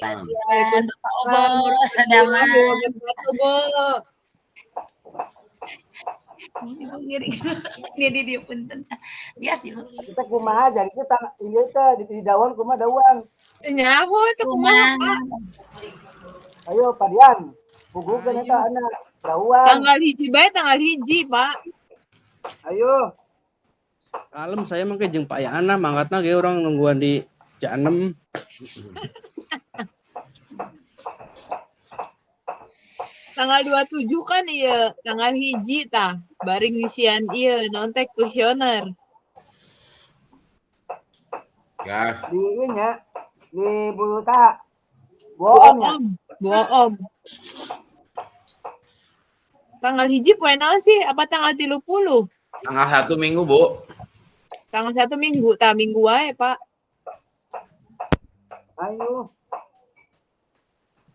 Waalaikumsalam Pak Bos, ada mah. Ini dia punten. Biasa Bu. Kita kumaha jadi kita ieu teh di daun kumaha daun. Nyaho teh kumaha? Ayo Padian. Pugukeun eta anak daun. Tanggal 1 bae tanggal 1, Pak. Ayo. Kalem saya mah jeung Pak Yana mangkatna ge urang nungguan di Janem. Tanggal 27 kan ieu, tanggal 1 tah. Bari ngisian ieu naon teh kuesioner. Gas. Di ieu nya. Di Bulusa. Boom ya. Boom. Tanggal 1 poe naon sih? Apa tanggal 30? Tanggal 1 minggu, Bu. Tanggal 1 minggu, tah minggu wae, Pak. Ayo.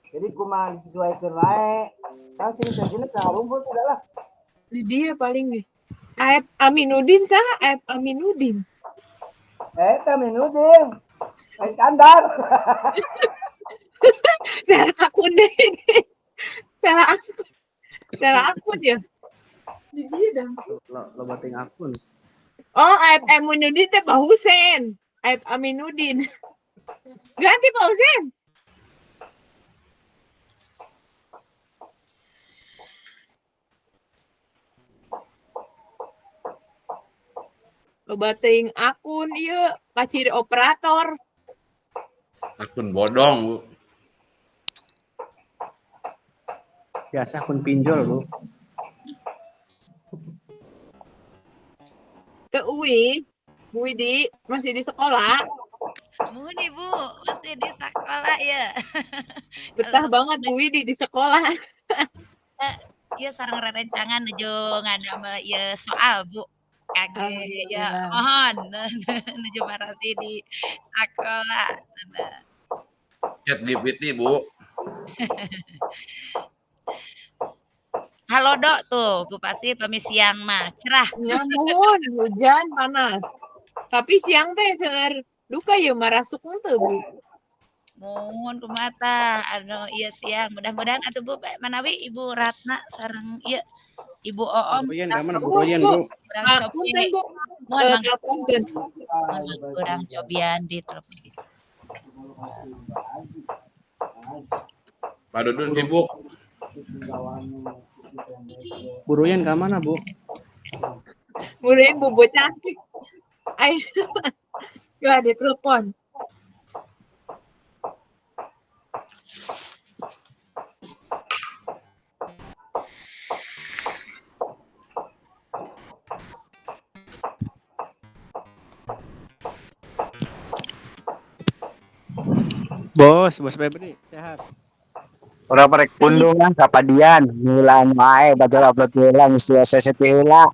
Jadi kumaha disesuaikeun wae. Kan sini sajina sarumpul udahlah. Di dia paling nih. Aep Aminuddin saha? Aep Aminuddin. Eta Minudin. Iskandar. Cara akun deh ini. Cara akun ya. Di dia dah. Lo bating akun. Oh, Aep Aminuddin teh Pak Husein. Aep Aminuddin. Ganti Pak Husein. Loba teuing akun ieu kaciri operator. Akun bodong, Bu. Biasa akun pinjol, Bu. Ke Uwi, Bu Widi masih di sekolah. Muni Bu, masih di sekolah ya. Betah banget Bu Widi di sekolah. Ieu sareng rerencangan nuju ngadamel ieu soal Bu. Kage ya mohon nuju marasi di sekolah. Chat GPT, Bu. Halo Dok tuh, Bu Pasi pami siang mah cerah. Nyamun, hujan panas. Tapi siang teh seueur duka ya marasuk teu Bu. Mun kumata anu ieu siang mudah-mudahan atuh Bu manawi Ibu Ratna sareng ieu Ibu Oom Royan ka mana Bu Royan, Bu? Punten Bu. mohon mangga Teleponkeun. urang cobian di telepon. Pak Dudun sibuk. Bu Royan ka mana, Bu? Murin bobo cantik. Ay. Gak ada telepon. Bos Febri, sehat. Orang mereka pundungan kapadian nilan wae baca upload heula geus selesai heula.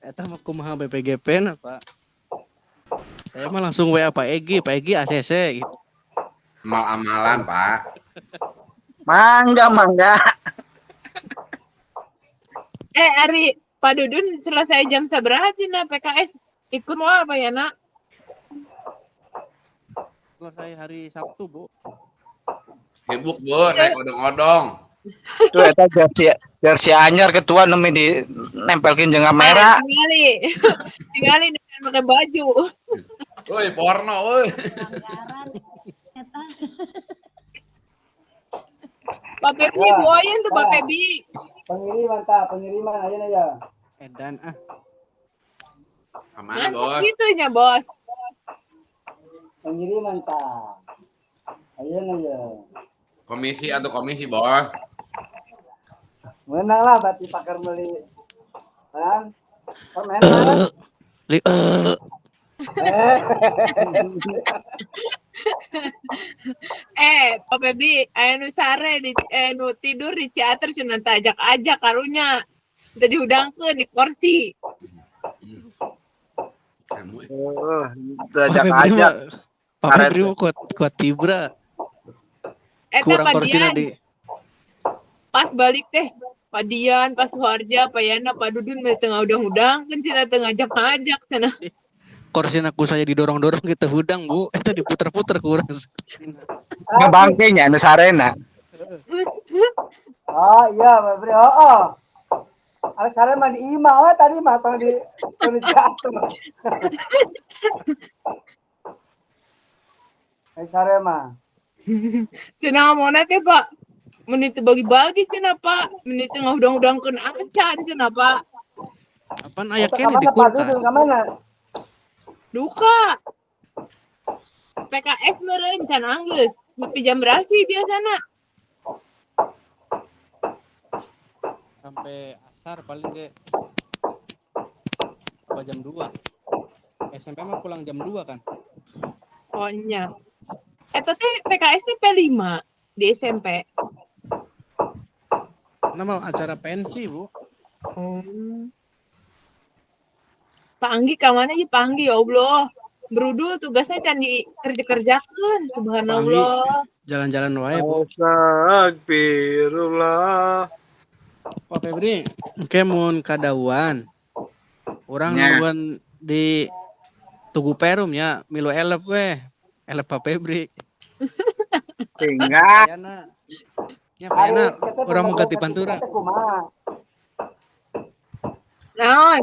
Eta mah kumaha BPGP na, Pak? Saya mah langsung WA Pak Egi ACC gitu. Amal-amalan, Pak. Mangga. Ari Pak Dudun selesai jam sabaraha cina PKS ikut moal apa ya nak? Selesai hari Sabtu, Bu. Sibuk, Bu, naik odong-odong. Tuh eta jersey anyar ketua nemi di nempelkeun jeung kamera. Tinggali dengan pakai baju. Woi, porno, woi. Pak Pebi boyen tuh Pak Pebi. Pengiriman ayeuna ya. Edan Kemana, Bos? Gitunya bos. Pengiriman tah. Ayeuna ya. Komisi atau komisi, Bos? Menang lah berarti pakar beli. Kan? Permen. Pak Pebi aya nu sare di nu tidur di teater cenah ajak-ajak karunya. Teu dihudangkeun di kursi. Kamu Ajak-ajak. Pak Febri mah kuat tibra. Eta Kurang Pak korsina Dian. di Pas balik teh Pak Dian, Pak Suharja, Pak Yana, Pak Dudun tengah udang-udang kan cenah teu ngajak-ngajak cenah. kursi aku saya didorong-dorong kita hudang Bu, itu diputer-puter kurang. Ngebangkainya anu sarena. Oh iya, Febri. Oh. Alex Sarena mah di Ima we tadi mah tong di jatuh. Alex Sarena. Cenah mona teh Pak. Menit bagi-bagi cenah Pak. Menit tengah udang-udangkeun acan cenah Pak. Apaan aya Ka kene di mana Pak kulkas? Dudung ka mana? Duka. PKS meureun can anggeus. Nepi jam berasi biasana. Sampai asar paling ge. Apa jam 2. SMP mah pulang jam 2 kan. Pokoknya. Eta teh PKS teh P5 di SMP. Nama acara pensi, Bu. Pak Anggi ka mana ieu Pak Anggi ya Allah. Berudu tugasnya can dikerja-kerjakeun. Subhanallah. Jalan-jalan wae, Bu. Astagfirullah. Pak Febri, engke mun kadauan. Urang Nya. nuhun di Tugu Perum ya, milu elep we. Elep Pak Febri. Tinggal. Ayana. Nya payana urang mau ganti pantura. Naon?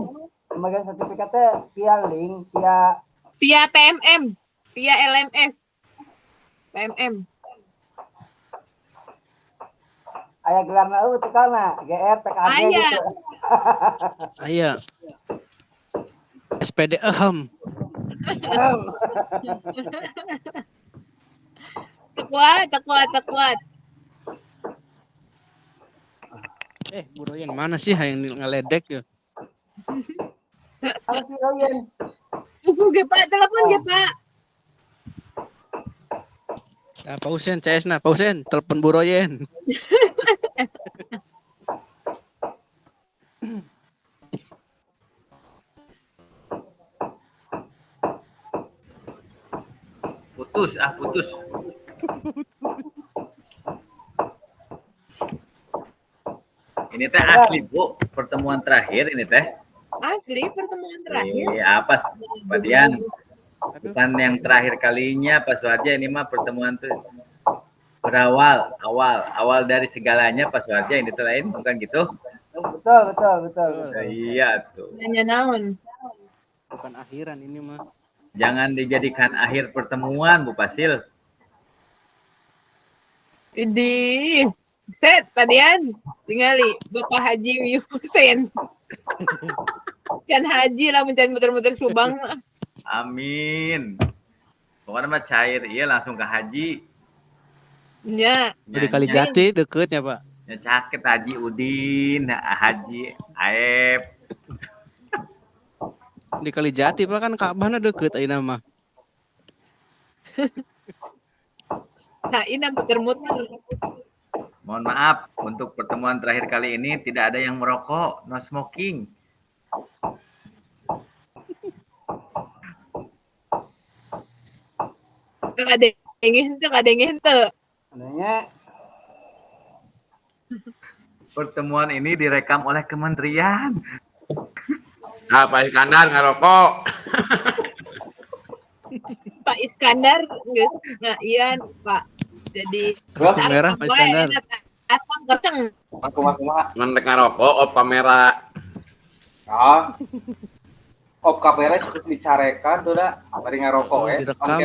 Pembagian sertifikat teh via link, via Via PMM, via LMS. PMM. aya gelarna eueuh teh kana, GR, PKG Aya. gitu. Aya. SPD ehem. Tekuat. Bro yang mana sih yang ngeledek ya? Apa sih kalian? Buku ge Pak, telepon ge Pak. Ya, pausen CS na, pausen telepon Bu Royen. Putus. Ini teh asli Bu, pertemuan terakhir ini teh. Asli pertemuan terakhir. Apa Badian? Bukan yang terakhir kalinya Pak Suharja, ini mah pertemuan tuh awal dari segalanya Pak Suharja, ini tuh lain bukan gitu? Betul. Iya tuh. Nanya naon? Bukan akhiran ini mah. Jangan dijadikan akhir pertemuan Bu Pasil. Idih. Set, Padian. Tingali Bapak Haji Hussein. Can haji lah mencari muter-muter Subang. Amin. Pokoknya mah cair, iya langsung ke haji. Ya. Di Kalijati deketnya Pak. Ya caket Haji Udin, Haji Aep. Di Kalijati Pak kan Ka'bahna deket ayeuna mah. Saina muter-muter. Mohon maaf, untuk pertemuan terakhir kali ini tidak ada yang merokok, no smoking. Ada yang hente. Adanya Pertemuan ini direkam oleh kementerian. Pak Iskandar ngerokok. Pak Iskandar nggak iya Pak. Jadi Kartu merah Pak Iskandar. Atang kenceng. Ngendek ngerokok, op kamera. Ah. Op kamera harus dicarekan tuh dah. Bari ngarokok ya. Direkam.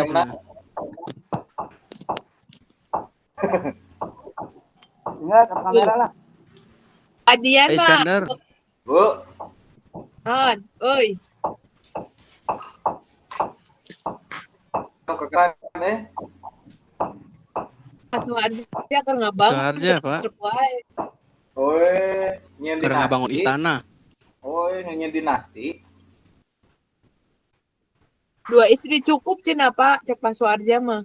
enggak sama kamera lah. Adian Pak Pak. Iskandar. Bu, Oi. kekeran Pas Suharja keur ngabang. Suharja Pak. Oi, nyen Keur ngabangun istana. Oi, nyen dinasti. 2 istri cukup cenah Pak, cek Pak Suharja mah.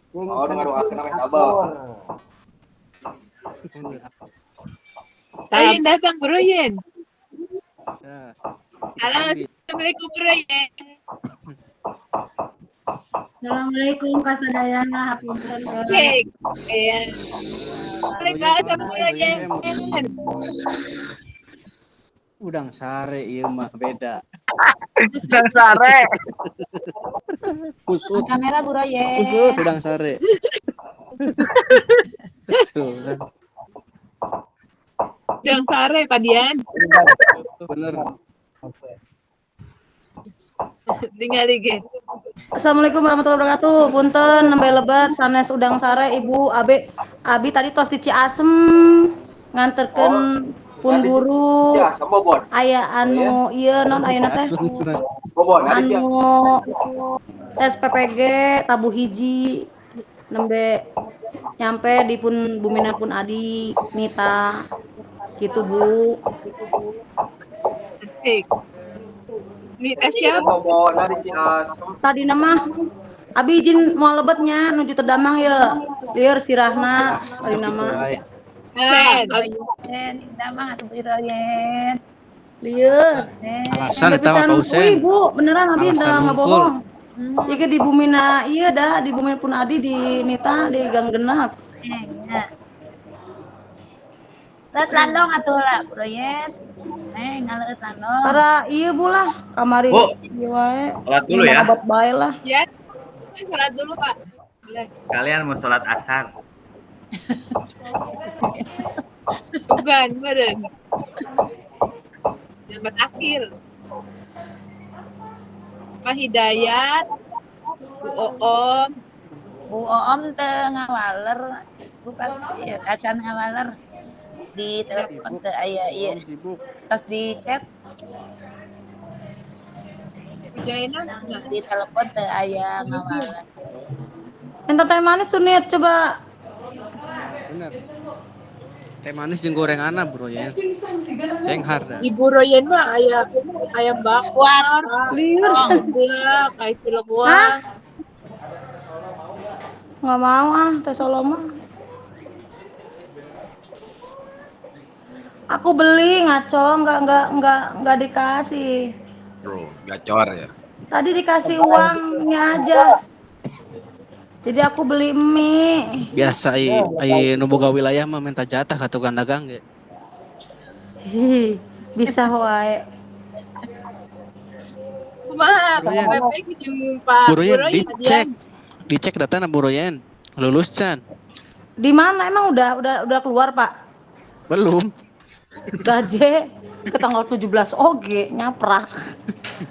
Sing Oh, dengar doa kenapa akur. abah. Royen datang Bro Yen. Ya. Halo, Assalamualaikum Bro Yen. Assalamualaikum Kak Sadayana, hapunten. Oke. Waalaikumsalam Bro Yen. Udang sare ieu mah beda. Udang sare. Kusut, Kamera Bu Royen. kusut udang sare. Tuh kan. Udang sare, Pak Dian. Bener. Tinggal IG. Assalamualaikum warahmatullahi wabarakatuh. Punten nembe lebat sanes udang sare Ibu Abi tadi tos di Ciasem nganterkeun pun guru. Ya, sama Bobon. Aya anu ieu non ayeuna teh Bobon, ada sih. anu tes PPG tabu hiji nembe nyampe di pun bumina pun Adi Nita gitu Bu. Asik. Ini tes siapa? Bobon, ada Cias. Tadi nama Abi izin mau lebetnya nuju terdamang ya lieur sirahna tadi nama Royen, damang atuh Bu Royen. lieur Alasan eta mah Pak Usen. Wih Bu beneran Abi Alasan teu hungkul. ngabohong. Iki di bumina iya dah di bumina pun Adi di Nita di Gang Genap. Ya. Leut landong atuh lah Bu Royen. Ngaleut landong. Tara iya Bu lah kamari Bu. ieu wae. Sholat dulu ya. Obat bae lah. Ya. Sholat dulu, Pak. Boleh. Kalian mau sholat asar. Tugan, meren. Jabat akhir. Pak Hidayat, Bu Oom, Bu Oom teu ngawaler. Bukan ya acan ngawaler. Di telepon teu aya ieu. Sibuk. Tos di chat Bu Jaina, di telepon teu aya ngawaler. Enta teh manis Sunit coba. Bener. Teh manis jeung gorenganna Bro ya. Cenghar dah. Ibu Royen mah ayam bakar, Liur. geblak, kayak cilekuan. Nggak mau ah teh Solo mah. Aku beli ngaco nggak dikasih. Bro, gacor ya. Tadi dikasih uangnya aja. Jadi aku beli mie. Biasa ai nu boga wilayah mah minta jatah ka tukang dagang ge. Hi, bisa wae. Kumaha, Royen. PP jeung Pak Bu Royen Royen, dicek. Dicek datana Bu Royen. Lulus can? Di mana emang udah keluar, Pak? Belum. Gaje ke tanggal 17 oge nyaprak.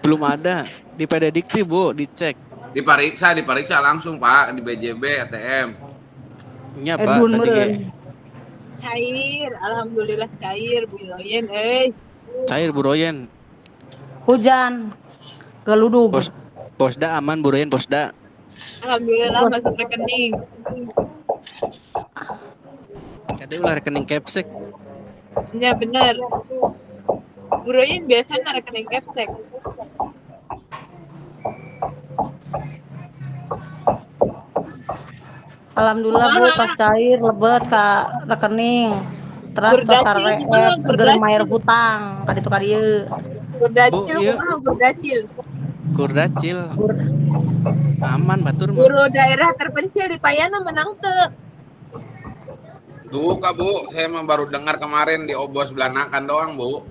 Belum ada. Di PD Dikti, Bu, dicek. Diperiksa langsung Pak di BJB ATM. Nya Pak Edun tadi ge. meureun. cair, alhamdulillah cair Bu Royen, Cair Bu Royen. Hujan. Geludug. Posda aman Bu Royen, Posda. Alhamdulillah masuk rekening. Ada ulah rekening Capsek. Ya benar. Bu Royen biasanya rekening Capsek. Alhamdulillah Bu pas cair lebet ka rekening. Terus Gurdacil pasar gimana, geus mayar hutang ka ditu ka dieu. Gurdacil Bu, iya. kumaha Gurdacil? Gurdacil. Aman batur mah. Guru daerah terpencil di Payana menang teu. Tuh Kak Bu, saya mah baru dengar kemarin di Obos Belanakan doang Bu.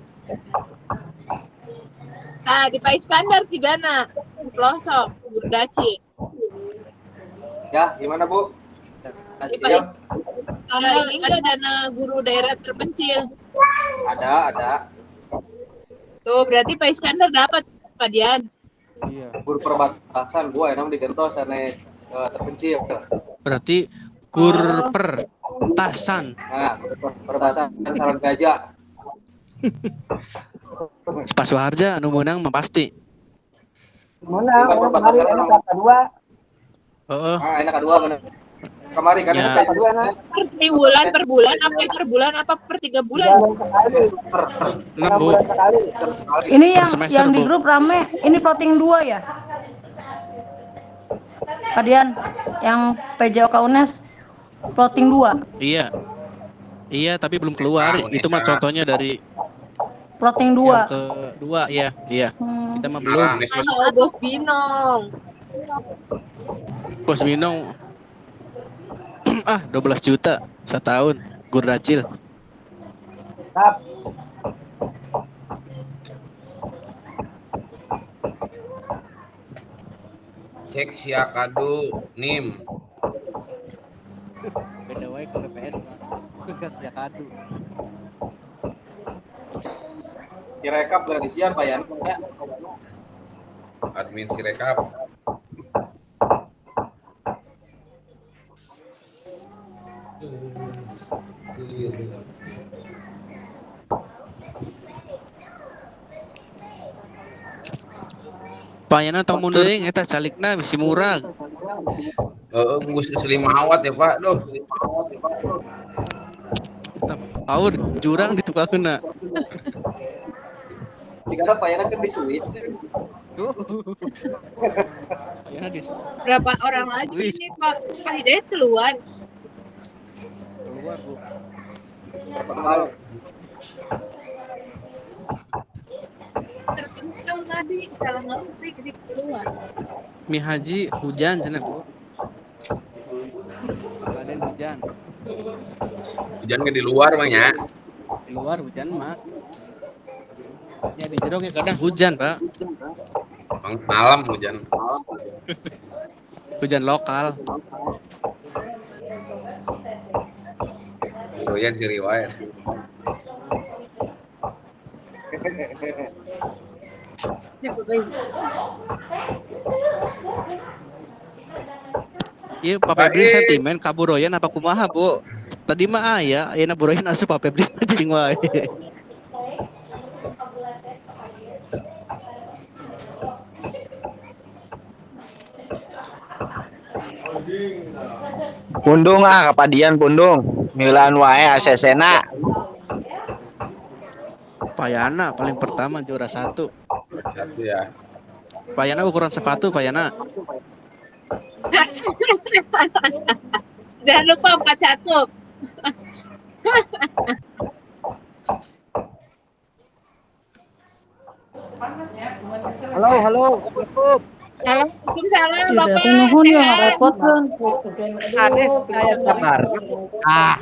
Nah, di Pak Iskandar sih Gana. Pelosok, Gurdacil. Ya, gimana Bu? Di Pak Iskandar ini enggak dana guru daerah terpencil. Ada. Tuh, berarti Pak Iskandar dapat Pak Dian. Iya. Guru perbatasan gua emang di Gentos ane terpencil. Berarti kurper tasan. Nah, perbatasan Saran Gajah. Pak Suharja anu meunang mah pasti. Mana? Kemarin enak kata dua. Heeh. Ah, enak kedua bener. Kemarin kan Ya. enak Kata dua nah. Per bulan apa per 3 bulan? Bulan sekali. Enam, Bu. Bulan sekali. Ini semester, yang di Bu. grup rame, ini plotting 2 ya? Kadian yang PJOK UNES plotting 2. Iya. Iya, tapi belum keluar. Itu mah contohnya dari Plotting yang 2. kedua, ya. Iya. Kita mah belum. Sekarang Nismas Sama Bos Binong. Bos Minong. 12 juta setahun Gurdacil. Tap. cek siakadu nim. Beda wae ke BPS Pak. Tugas ya kadu. Direkap dari sian Pak Yan. Ya. Admin Sirekap. Payana tong mundeuing eta calikna bisi murag. Gus Selimawat ya Pak. Duh. Tahu jurang ditukakeuna. Dikata Pak Yan kan di Swiss. Payana di Berapa orang lagi Wih. ini Pak? Pak Hidayat keluar. keluar, Bu. Terkencang tadi, salah ngerti jadi keluar. Mi haji hujan cenah, Bu. Raden hujan. Hujan ke di luar banyak. Di luar hujan mah. Ya di jero ge kadang hujan, Pak. Malam hujan. Hujan lokal. Doyan si riwayat. Iya, Pak Febri sentimen kaburoyan apa kumaha, Bu? Tadi mah aya, ayeuna buroyan asup Pak Febri jeung wae. Pundung kapadian pundung. Milan wae ACC-na. Payana paling pertama juara 1. Satu ya. Payana ukuran sepatu, Payana. Jangan lupa Pak Catup. Halo. Halo, Waalaikumsalam Tidak Bapak. nuhun ya Sehat? repotkeun. Ades aya kabar.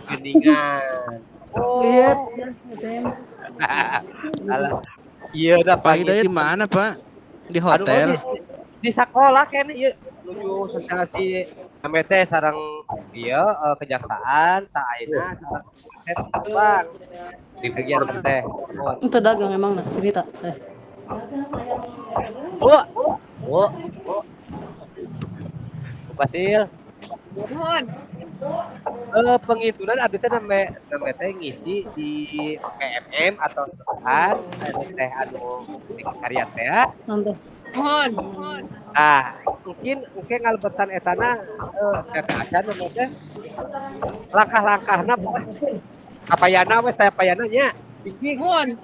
Geningan. Iya. Alah. Iya da Pak pagi Hidayat di mana, Pak? Di hotel. di sekolah kan ieu nuju sosialisasi kami teh sareng ieu kejaksaan tak ayeuna sareng set Bang. Kegiatan teh. Itu dagang emang nah sini tak. Bu. Basil. Nuhun. Pengituran abdi teh name teh ngisi di PMM atau kan teh anu di karya teh ya. Nanti. Nuhun. Nah, mungkin ngalebetan etana PPAC nu teh langkah-langkahna kapayana we teh payana nya. Nuhun.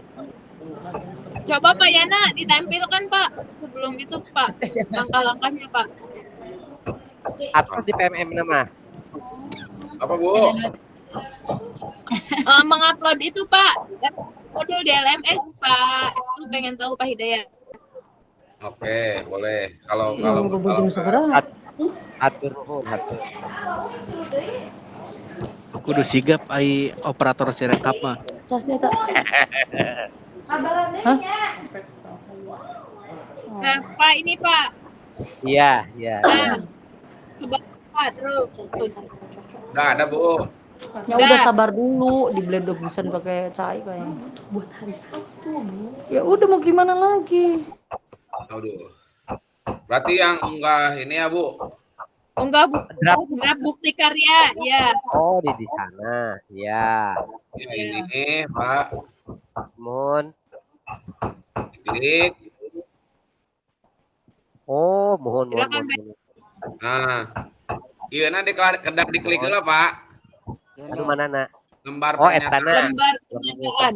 Coba Pak Yana ditampilkan Pak sebelum itu Pak langkah-langkahnya Pak. Atas di PMM nama. Apa Bu? Mengupload itu Pak modul di LMS Pak. Itu pengen tahu Pak Hidayat. Oke, boleh. Kalau Bujung sekarang. Atur nuhun, atur. Kudu sigap ai operator Sirekap mah. Tasnya tak. Hah? Nah, Pak ini Pak. Iya. Nah, coba Pak terus. udah ada Bu. Ya udah sabar dulu, dibeledok busan pakai cai kayaknya. Buat hari Sabtu, Bu. Ya udah mau gimana lagi? Aduh. Berarti yang enggak ini ya Bu. Enggak draft bukti karya, ya. Oh, di sana. Iya. Ya ini nih Pak. Mohon. Klik. Oh, mohon. Nah. Iya nanti kedak diklik lah Pak. Anu mana nak? Lembar Oh, etana. Lembar pernyataan.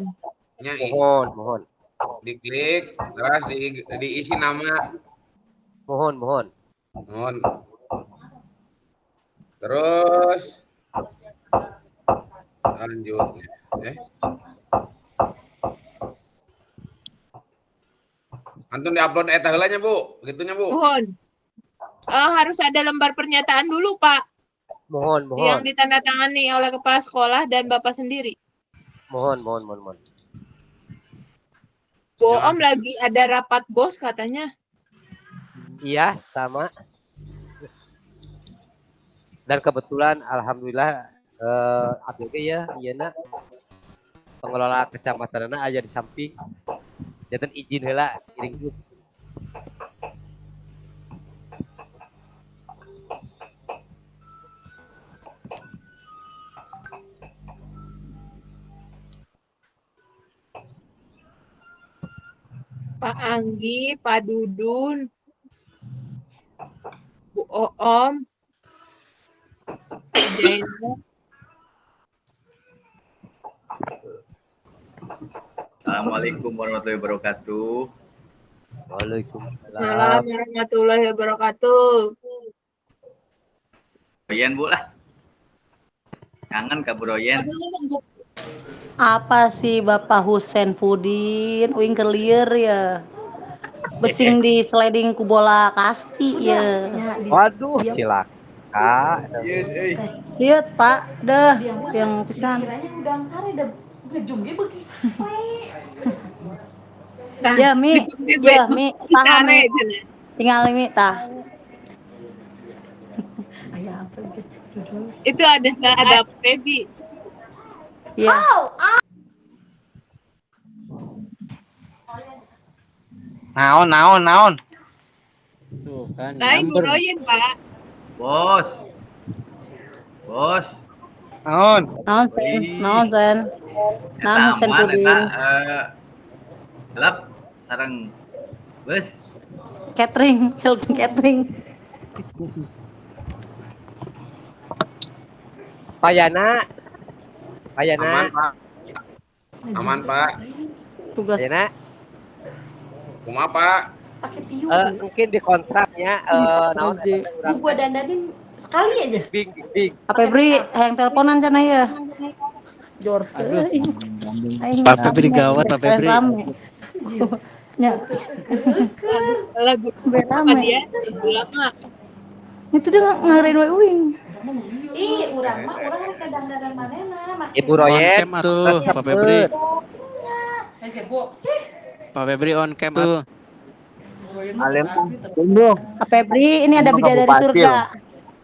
Ya, Mohon. diklik terus diisi nama. Mohon. Terus lanjutnya. Antun diupload eta heula nya Bu, gitunya Bu. Mohon. Harus ada lembar pernyataan dulu, Pak. Mohon. Yang ditandatangani oleh kepala sekolah dan Bapak sendiri. Mohon. Bu Om lagi ada rapat bos katanya. Iya, sama. Dan kebetulan alhamdulillah ABG ya ieuna pengelola kecamatan aja di samping. Janten izin heula kiring dulu. Pak Anggi, Pak Dudun, Bu Oom, Jaina. Assalamualaikum warahmatullahi wabarakatuh. Waalaikumsalam. Salam warahmatullahi wabarakatuh. Royen Bu lah. Kangen Kak Bu Royen. Apa sih Bapak Husen Pudin? Uing clear ya. Besing di sliding ku bola kasti ya. Waduh, cilaka. Lihat Pak, dah yang pisan. Udang sare dah ngejum ge beuki sampai. Nah, Ya Mi, ya Mi, tahan Mi. Tinggal Mi tah. Ayah apa gitu. Itu ada Pebi. Ya. Naon. Tuh kan. Lain nyamber. Royen, Pak. Bos. Naon. Naon sen. Naon Husen Pudin. Lap sareng bos. Catering, Hilton catering. Payana. Aman, Pak. Aman, Pak. Tugas. Payana. Kumaha, Pak? Pakai tiup. Mungkin di kontraknya naon Oke. Gua dandanin sekali aja. bing. Apa Bri, hayang teleponan cenah ya. Jor. Pak Febri gawat, Pak Febri. Ya, Lagu rame. dia lama. Itu dia ngarin we uing. Ih, urang mah urang ke dandanan manehna. Ibu Royen. On cam atuh, Pak Febri. Pak Febri on cam tuh. Alem pundung. Pak Febri, ini ada bidadari Bupati, surga.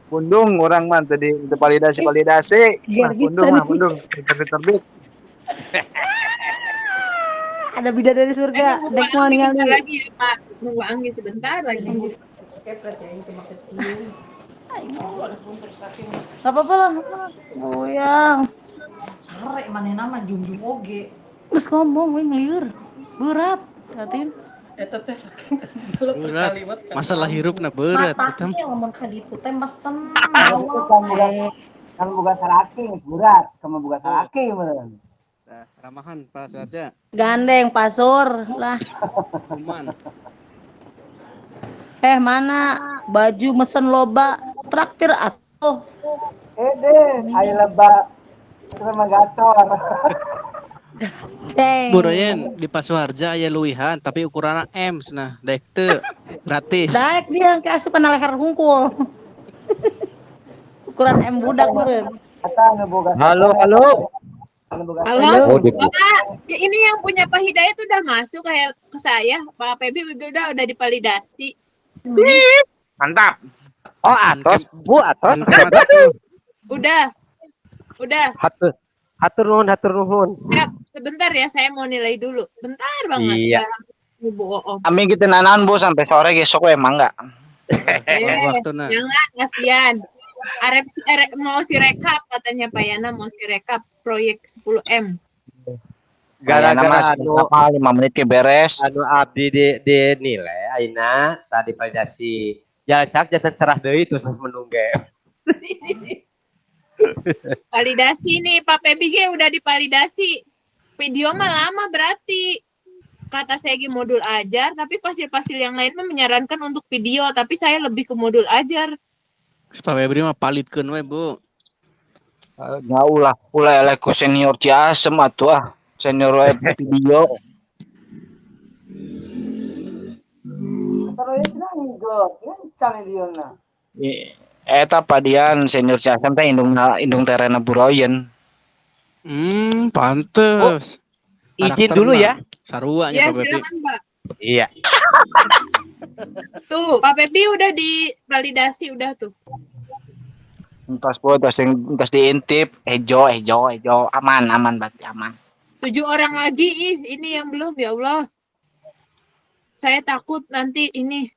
Pundung orang mah tadi untuk validasi. Biar Nah, bisa pundung terbit. Ada bidadari surga. Nunggu Dek Pak mau Anggi ningali. bentar lagi ya, Pak. Nunggu Anggi sebentar lagi. Gak apa-apa lah. Goyang. Sare manehna mah jum-jum oge. Terus ngomong, we ngeliur. Berat. Katin. Eta teh saking Berat. Masalah hirup na berat. Hitam. Matanya lamun ka ditu teh mesen. Kan buka saraki geus berat, kamu buka saraki meureun. Nah, ramahan Pak Suarja. Gandeng, pasur. Lah. Kuman. Mana baju mesen loba traktir atuh. Deh, ayo lebah. Terus mah gacor. Deng. Bu Royen di Pak Suarja aya luwihan tapi ukuranna M nah daek teu gratis. Daek dia ke asup kana leher hungkul. Ukuran M budak meureun. Eta nu boga. Halo. Halo, Oh, Bapak. Ini yang punya Pak Hidayat udah masuk kayak ke saya. Pak Pebi udah divalidasi. Mantap. Oh, atos. Bu, atos. Udah. Hatur nuhun. Ya, sebentar ya, saya mau nilai dulu. Bentar banget. Iya. Ibu Oom. Kami kita nanan Bu sampai sore besok we mangga. Waktuna. Jangan, kasihan. Mau si rekap katanya Pak Yana, mau si rekap proyek 10M. Gara-gara anu 5 menit ke beres. anu abdi dinilai ayeuna tadi validasi. Ya cak jangan cerah deui terus menunggu. Validasi nih, Pak PBG udah divalidasi. Video mah lama berarti. Kata saya lagi modul ajar, tapi pasil-pasil yang lain mah menyarankan untuk video, tapi saya lebih ke modul ajar. Pak Febri mah palitkeun we, Bu. Ulah eleku senior Ciasem atuh ah. Senior video. Terus cenah nggo, ngencan dieuna. Eta padian senior Ciasem teh indung terena Bu Royen. Pantes. Izin dulu ya. Sarua Ya, nya Pak Febri. silakan, Pak. Iya. Tuh, Pak Pebi udah divalidasi udah tuh. Entos po, terus diintip, hejo, aman berarti aman. 7 orang lagi, ini yang belum, ya Allah. Saya takut nanti ini.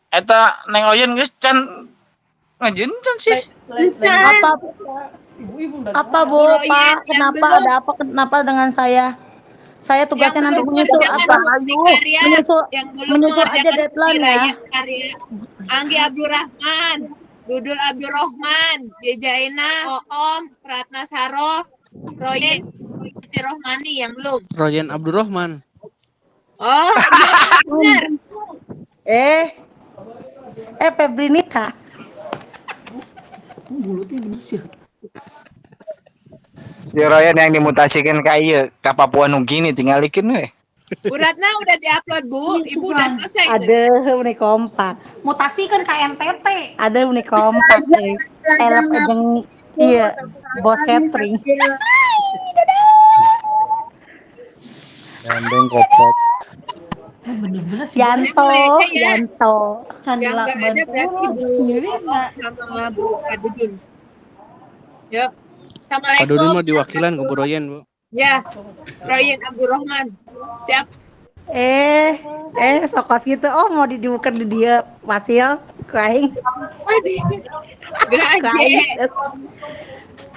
Eta Neng Oyen geus can ngajeun can sih. Apa Bu, Pak? Kenapa dengan saya? Saya tugasnya nanti menyusul apa? Menyusul aja deadline ya. Anggi Abdurrahman, Dudul Abdurrahman, Jejaina, Oom, Ratna Saroh, Royen Rohmani yang belum. Royen Abdurrahman. Oh, iya, benar. Febrinita. Si Royan yang dimutasikan ke ieu, ka Papua Nugini tinggalikeun we. Bu Ratna udah diupload, Bu. Ibu udah selesai. Ada uni kompak. Mutasikan ke NTT. Ada uni kompak. Elap jeung iya, bos catering. Gandeng kopot. Yanto. Yang nggak ada berarti Bu sama Bu Adudun. Yuk. Assalamualaikum. Adudun mau diwakilan ke Bu Royen, Bu. Ya, Royen Abdurrahman. Siap. Sokos gitu. Oh, mau dibuka di dia Wasil kaing.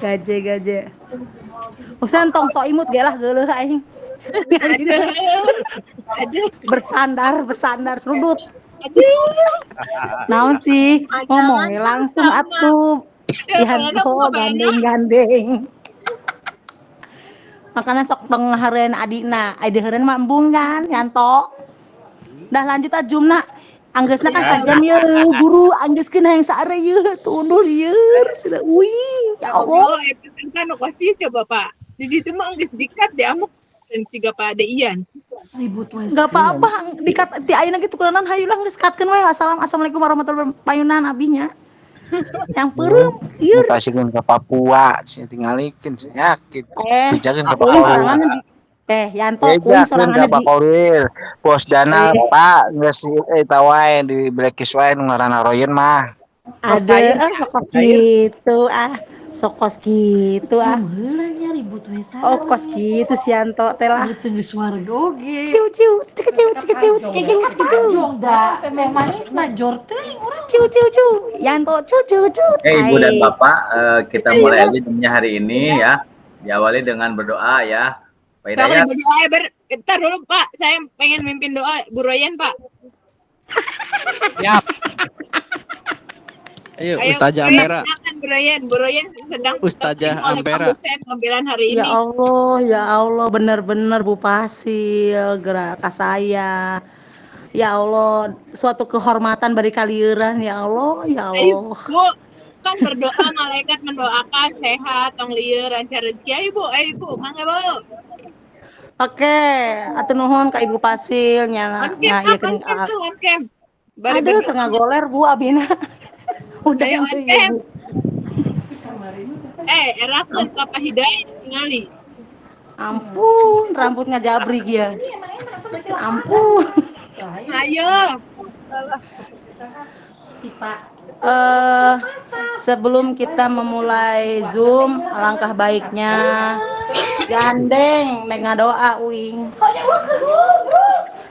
Gaje. Usan tong so imut ge lah geuleuh aing. Ada. Bersandar serudut. Naon sih? Ngomong langsung atuh. Yanto gandeng. Makanya sok pengharian adina. Adi heureun mah embung kan, Yanto. Dah lanjut ajumna. Anggeusna kan sajan ye guru anggeuskeun hayang saare ye tundur ye. Wih, ya Allah. Kan kasih coba Pak. Jadi itu mah geus dikat deh amuk dan siga Pak Ade Ian. Enggak apa-apa dikat ti ayeuna gitu kunaon hayu lah geus katkeun we. Assalamualaikum warahmatullahi wabarakatuh. Payunan abinya. Yang perem, ieu Mutasikan ke Papua, sih tinggalikeun yakin. Bijakeun ke Papua. Yanto kuing sorangan di Paulil. Pos dana Pak geus eta wae di blacklist wae nu ngaranna Royen mah. Ada sokos gitu Heulanya ribut we sareng. Oh kos gitu si Yanto teh lah. Geus warga oge. Ciu cikeciu. Jong da teh manisna jor teuing urang. Ciu. Yanto ciu. Ibu dan Bapak, kita mulai aja jamnya hari ini ya. Diawali dengan berdoa ya. Pak Hidayat. Bentar dulu Pak, saya pengen mimpin doa Bu Royen Pak. Siap. Ayo Ustazah Ampera. Bu Royen sedang Ustazah Ampera. Pembelaan hari ini. Ya Allah, benar-benar Bu Pasil gerak ka saya. Ya Allah, suatu kehormatan bagi kalieuran ya Allah. Ayo, Bu, kan berdoa malaikat mendoakan sehat, tong lieur, lancar rezeki. Ayo Bu, mangga Bu. Oke, atuh nuhun ka Ibu Pasil nya ieu kan. Aduh, tengah goler Bu abina. Udah ayo on cam. Erakeun ka Pak Hidayat tingali. Ampun, rambutnya jabrik ya. Ampun. Ayo. Sebelum kita memulai Zoom, alangkah baiknya gandeng ngadoa uing.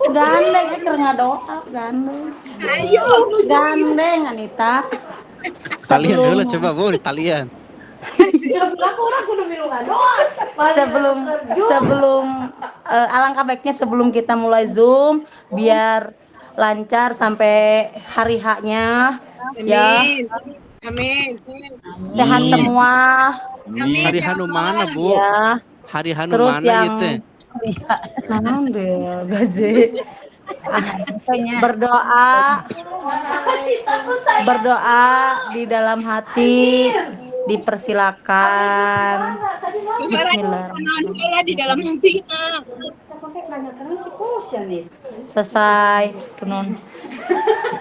Gandeng ngadoa gandeng. Ayo. Gandeng Anita. Talian dulu coba Bu, talian. Sebelum alangkah baiknya sebelum kita mulai Zoom biar lancar sampai hari H-nya ya. Amin. Sehat semua. Amin. Hari Hanu mana Bu? Ya. Hari Hanu Terus mana yang gitu? Gaje. Berdoa di dalam hati dipersilakan. Bismillah di dalam hati. Selesai tunun.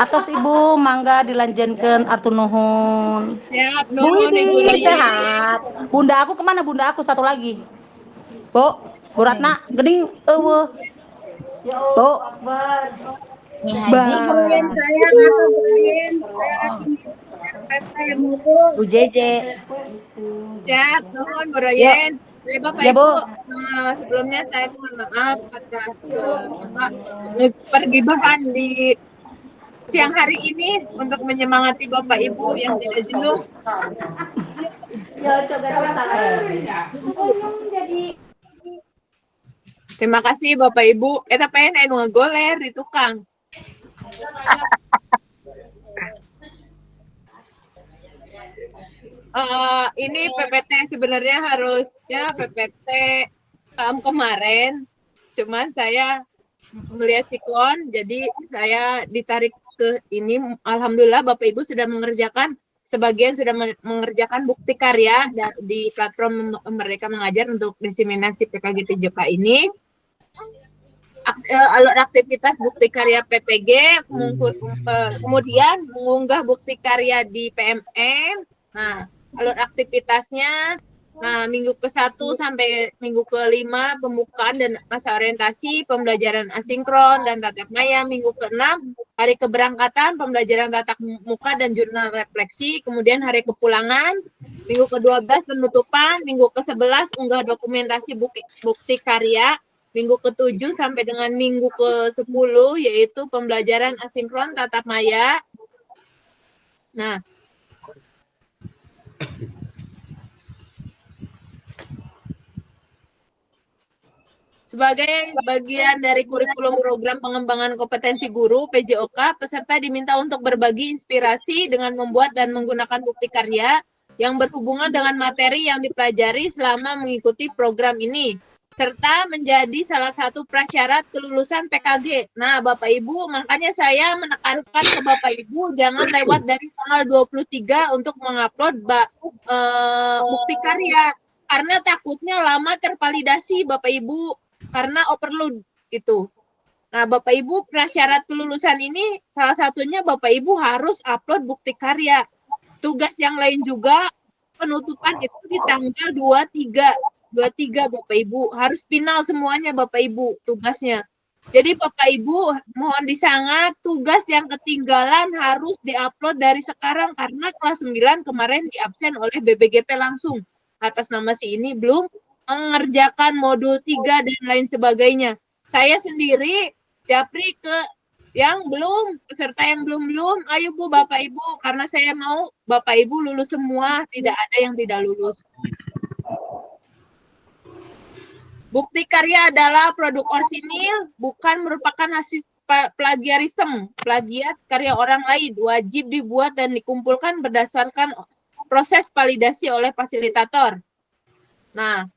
Atos Ibu mangga dilanjutkan artu nuhun. Siap, Bu ini sehat. Bunda aku kemana bunda aku satu lagi? Bu Ratna, gening eueuh. Bu. Mi Haji. Brian sayang apa Brian? Saya lagi RPP mulu. Bu Jeje. Siap, nuhun Bu Yuk. Royen. Jadi Bapak Ya, Ibu, Bu. sebelumnya saya mohon maaf atas pergibahan di siang hari ini untuk menyemangati Bapak Ibu yang tidak jenuh. Terima kasih Bapak Ibu. Eta pengen ngegoler di tukang. Ini PPT sebenarnya harusnya PPT tahun kemarin, cuman saya melihat siklon, jadi saya ditarik ke ini. Alhamdulillah Bapak Ibu sudah mengerjakan, sebagian sudah mengerjakan bukti karya di platform Merdeka Mengajar untuk diseminasi PKG PJK ini. Alur aktivitas bukti karya PPG, kemudian mengunggah bukti karya di PMM. Nah, alur aktivitasnya, nah minggu ke-1 sampai minggu ke-5 pembukaan dan masa orientasi, pembelajaran asinkron dan tatap maya. Minggu ke-6 hari keberangkatan, pembelajaran tatap muka dan jurnal refleksi. Kemudian hari kepulangan, minggu ke-12 penutupan, minggu ke-11 unggah dokumentasi bukti karya. Minggu ke-7 sampai dengan minggu ke-10 yaitu pembelajaran asinkron tatap maya. Nah, sebagai bagian dari kurikulum program pengembangan kompetensi guru PJOK, peserta diminta untuk berbagi inspirasi dengan membuat dan menggunakan bukti karya yang berhubungan dengan materi yang dipelajari selama mengikuti program ini, serta menjadi salah satu prasyarat kelulusan PKG. Nah, Bapak Ibu, makanya saya menekankan ke Bapak Ibu jangan lewat dari tanggal 23 untuk mengupload bukti karya, karena takutnya lama tervalidasi Bapak Ibu, karena overload itu. Nah, Bapak Ibu, prasyarat kelulusan ini salah satunya Bapak Ibu harus upload bukti karya. Tugas yang lain juga, penutupan itu di tanggal 23 Bapak Ibu, harus final semuanya Bapak Ibu tugasnya. Jadi Bapak Ibu mohon disangat, tugas yang ketinggalan harus diupload dari sekarang karena kelas 9 kemarin diabsen oleh BBGP langsung. Atas nama si ini belum mengerjakan modul 3 dan lain sebagainya. Saya sendiri japri ke yang belum, peserta yang belum, ayo Bu Bapak Ibu, karena saya mau Bapak Ibu lulus semua, tidak ada yang tidak lulus. Bukti karya adalah produk orsinil, bukan merupakan hasil plagiarisme. Plagiat karya orang lain wajib dibuat dan dikumpulkan berdasarkan proses validasi oleh fasilitator. Nah,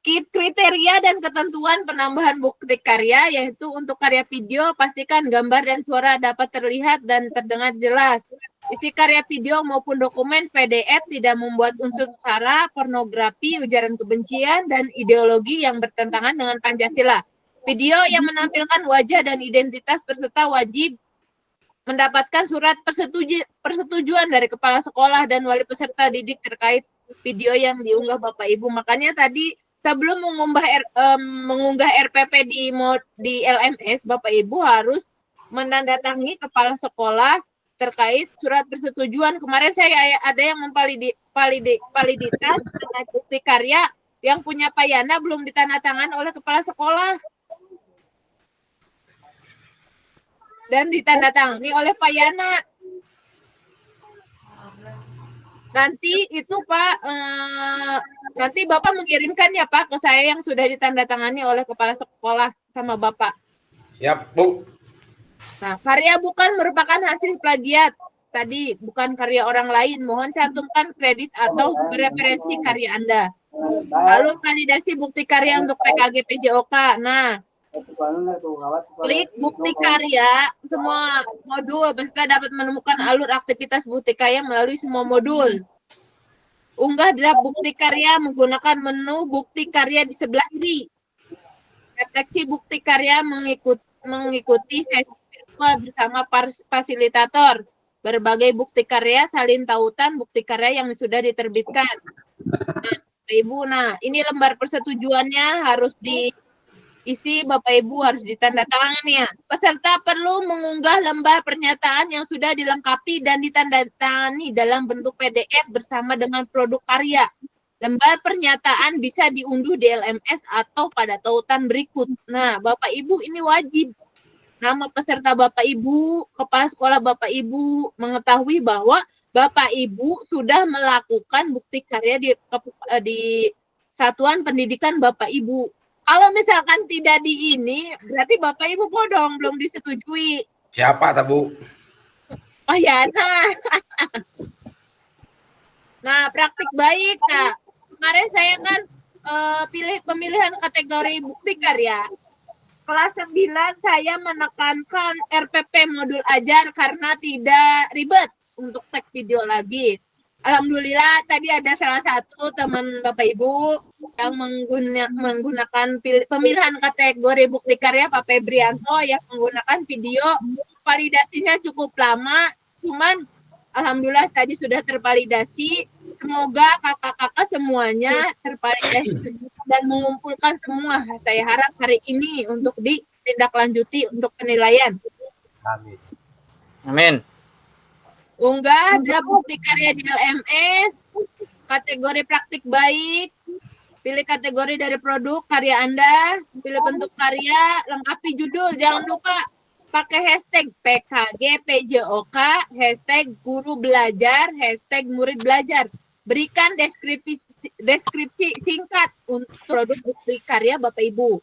kriteria dan ketentuan penambahan bukti karya yaitu untuk karya video pastikan gambar dan suara dapat terlihat dan terdengar jelas. Isi karya video maupun dokumen PDF tidak membuat unsur sara, pornografi, ujaran kebencian, dan ideologi yang bertentangan dengan Pancasila. Video yang menampilkan wajah dan identitas peserta wajib mendapatkan surat persetujuan dari kepala sekolah dan wali peserta didik terkait video yang diunggah Bapak Ibu. Makanya tadi sebelum mengunggah RPP di LMS, Bapak Ibu harus menandatangani kepala sekolah terkait surat persetujuan. Kemarin saya ada yang validitas terkait bukti karya yang punya payana belum ditandatangan oleh kepala sekolah dan ditandatangani oleh payana. Nanti itu Pak, nanti Bapak mengirimkan ya Pak ke saya yang sudah ditandatangani oleh kepala sekolah sama Bapak. Siap, Bu. Nah, karya bukan merupakan hasil plagiat. Tadi bukan karya orang lain. Mohon cantumkan kredit atau referensi karya Anda. Lalu validasi bukti karya untuk PKG PJOK. Nah, klik bukti karya, semua modul peserta dapat menemukan alur aktivitas bukti karya melalui semua modul. Unggah draft bukti karya menggunakan menu bukti karya di sebelah kiri. Refleksi bukti karya mengikuti sesi virtual bersama fasilitator. Berbagai bukti karya salin tautan bukti karya yang sudah diterbitkan. Nah, Ibu, nah ini lembar persetujuannya harus isi Bapak Ibu harus ditandatangani ya. Peserta perlu mengunggah lembar pernyataan yang sudah dilengkapi dan ditandatangani dalam bentuk PDF bersama dengan produk karya. Lembar pernyataan bisa diunduh di LMS atau pada tautan berikut. Nah, Bapak Ibu ini wajib nama peserta Bapak Ibu, kepala sekolah Bapak Ibu mengetahui bahwa Bapak Ibu sudah melakukan bukti karya di satuan pendidikan Bapak Ibu. Kalau misalkan tidak di ini, berarti Bapak Ibu bodong, belum disetujui. Siapa tabu? Oh ya, nah praktik baik. Nah, kemarin saya kan pilih pemilihan kategori bukti karya. Kelas 9 saya menekankan RPP modul ajar karena tidak ribet untuk tag video lagi. Alhamdulillah tadi ada salah satu teman Bapak Ibu yang menggunakan pemilihan kategori bukti karya Pak Febrianto yang menggunakan video. Validasinya cukup lama, cuman alhamdulillah tadi sudah tervalidasi. Semoga kakak-kakak semuanya tervalidasi dan mengumpulkan semua. Saya harap hari ini untuk ditindaklanjuti untuk penilaian. Amin. Amin. Unggah draft bukti karya di LMS, kategori praktik baik, pilih kategori dari produk karya Anda, pilih bentuk karya, lengkapi judul, jangan lupa pakai hashtag PKG PJOK, hashtag guru belajar, hashtag murid belajar. Berikan deskripsi singkat untuk produk bukti karya Bapak Ibu.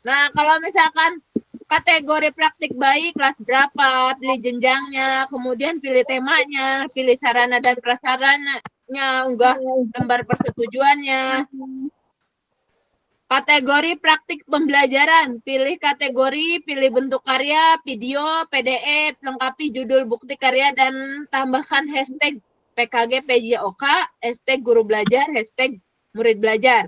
Nah, kalau misalkan kategori praktik baik, kelas berapa, pilih jenjangnya, kemudian pilih temanya, pilih sarana dan prasarananya, unggah lembar persetujuannya. Kategori praktik pembelajaran, pilih kategori, pilih bentuk karya, video, PDF, lengkapi judul bukti karya, dan tambahkan hashtag PKG PJOK, hashtag guru belajar, hashtag murid belajar.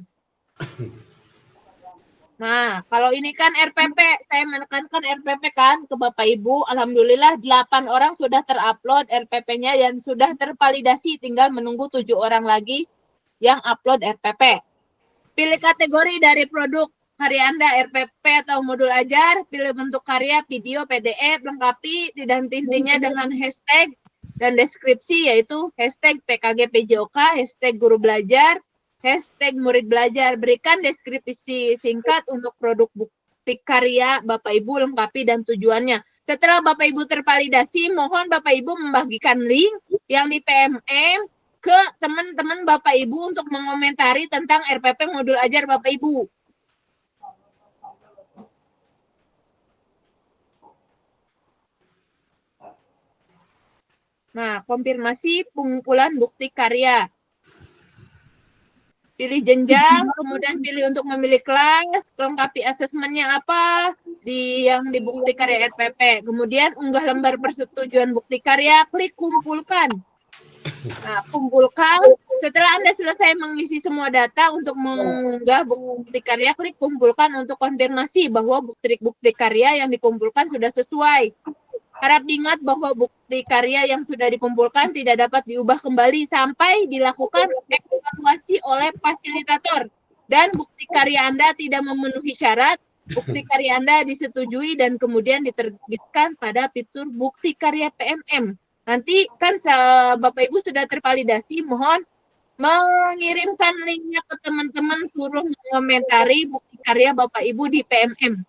Nah, kalau ini kan RPP, saya menekankan RPP kan ke Bapak Ibu. Alhamdulillah 8 orang sudah terupload RPP-nya dan sudah tervalidasi, tinggal menunggu 7 orang lagi yang upload RPP. Pilih kategori dari produk karya Anda, RPP atau modul ajar, pilih bentuk karya, video, PDF, lengkapi, dan intinya dengan hashtag dan deskripsi, yaitu hashtag PKG PJOK, hashtag guru belajar, hashtag murid belajar. Berikan deskripsi singkat untuk produk bukti karya Bapak Ibu, lengkapi dan tujuannya. Setelah Bapak Ibu tervalidasi, mohon Bapak Ibu membagikan link yang di PMM ke teman-teman Bapak Ibu untuk mengomentari tentang RPP modul ajar Bapak Ibu. Nah, konfirmasi pengumpulan bukti karya. Pilih jenjang, kemudian pilih untuk memilih kelas, lengkapi asesmennya apa yang di bukti karya RPP. Kemudian unggah lembar persetujuan bukti karya, klik kumpulkan. Nah, kumpulkan. Setelah Anda selesai mengisi semua data untuk mengunggah bukti karya, klik kumpulkan untuk konfirmasi bahwa bukti karya yang dikumpulkan sudah sesuai. Harap diingat bahwa bukti karya yang sudah dikumpulkan tidak dapat diubah kembali sampai dilakukan evaluasi oleh fasilitator. Dan bukti karya Anda tidak memenuhi syarat, bukti karya Anda disetujui dan kemudian diterbitkan pada fitur bukti karya PMM. Nanti kan Bapak Ibu sudah tervalidasi, mohon mengirimkan linknya ke teman-teman, suruh mengomentari bukti karya Bapak Ibu di PMM.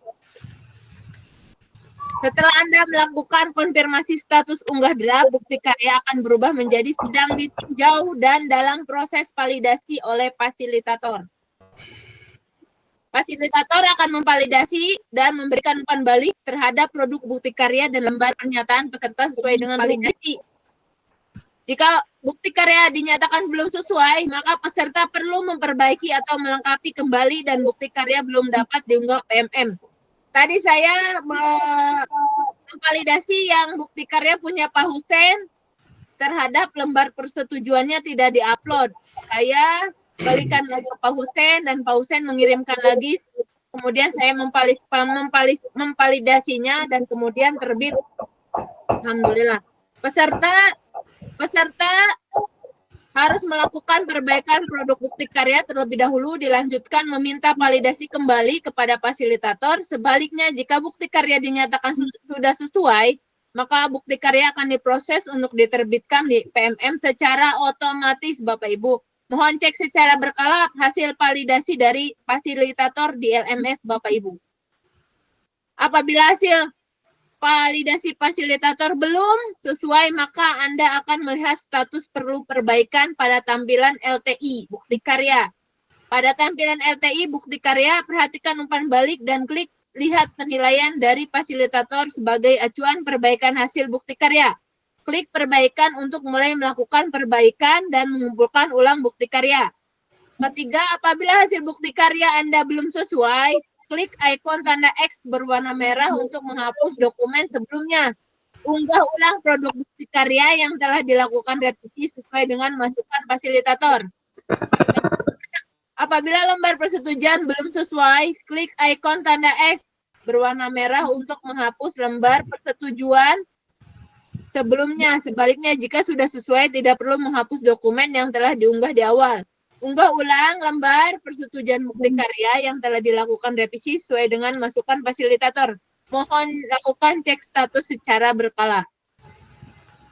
Setelah Anda melakukan konfirmasi status unggah draft, bukti karya akan berubah menjadi sedang ditinjau dan dalam proses validasi oleh fasilitator. Fasilitator akan memvalidasi dan memberikan umpan balik terhadap produk bukti karya dan lembar pernyataan peserta sesuai dengan validasi. Jika bukti karya dinyatakan belum sesuai, maka peserta perlu memperbaiki atau melengkapi kembali dan bukti karya belum dapat diunggah PMM. Tadi saya memvalidasi yang bukti karya punya Pak Husen terhadap lembar persetujuannya tidak diupload. Saya balikan lagi ke Pak Husen dan Pak Husen mengirimkan lagi. Kemudian saya memvalidasinya dan kemudian terbit. Alhamdulillah. Peserta harus melakukan perbaikan produk bukti karya terlebih dahulu, dilanjutkan meminta validasi kembali kepada fasilitator. Sebaliknya, jika bukti karya dinyatakan sudah sesuai, maka bukti karya akan diproses untuk diterbitkan di PMM secara otomatis, Bapak Ibu. Mohon cek secara berkala hasil validasi dari fasilitator di LMS, Bapak Ibu. Apabila hasil validasi fasilitator belum sesuai, maka Anda akan melihat status perlu perbaikan pada tampilan LTI, bukti karya. Pada tampilan LTI, bukti karya, perhatikan umpan balik dan klik lihat penilaian dari fasilitator sebagai acuan perbaikan hasil bukti karya. Klik perbaikan untuk mulai melakukan perbaikan dan mengumpulkan ulang bukti karya. Ketiga, apabila hasil bukti karya Anda belum sesuai, klik ikon tanda X berwarna merah untuk menghapus dokumen sebelumnya. Unggah ulang produk bukti karya yang telah dilakukan revisi sesuai dengan masukan fasilitator. Apabila lembar persetujuan belum sesuai, klik ikon tanda X berwarna merah untuk menghapus lembar persetujuan sebelumnya. Sebaliknya, jika sudah sesuai, tidak perlu menghapus dokumen yang telah diunggah di awal. Unggah ulang lembar persetujuan bukti karya yang telah dilakukan revisi sesuai dengan masukan fasilitator. Mohon lakukan cek status secara berkala.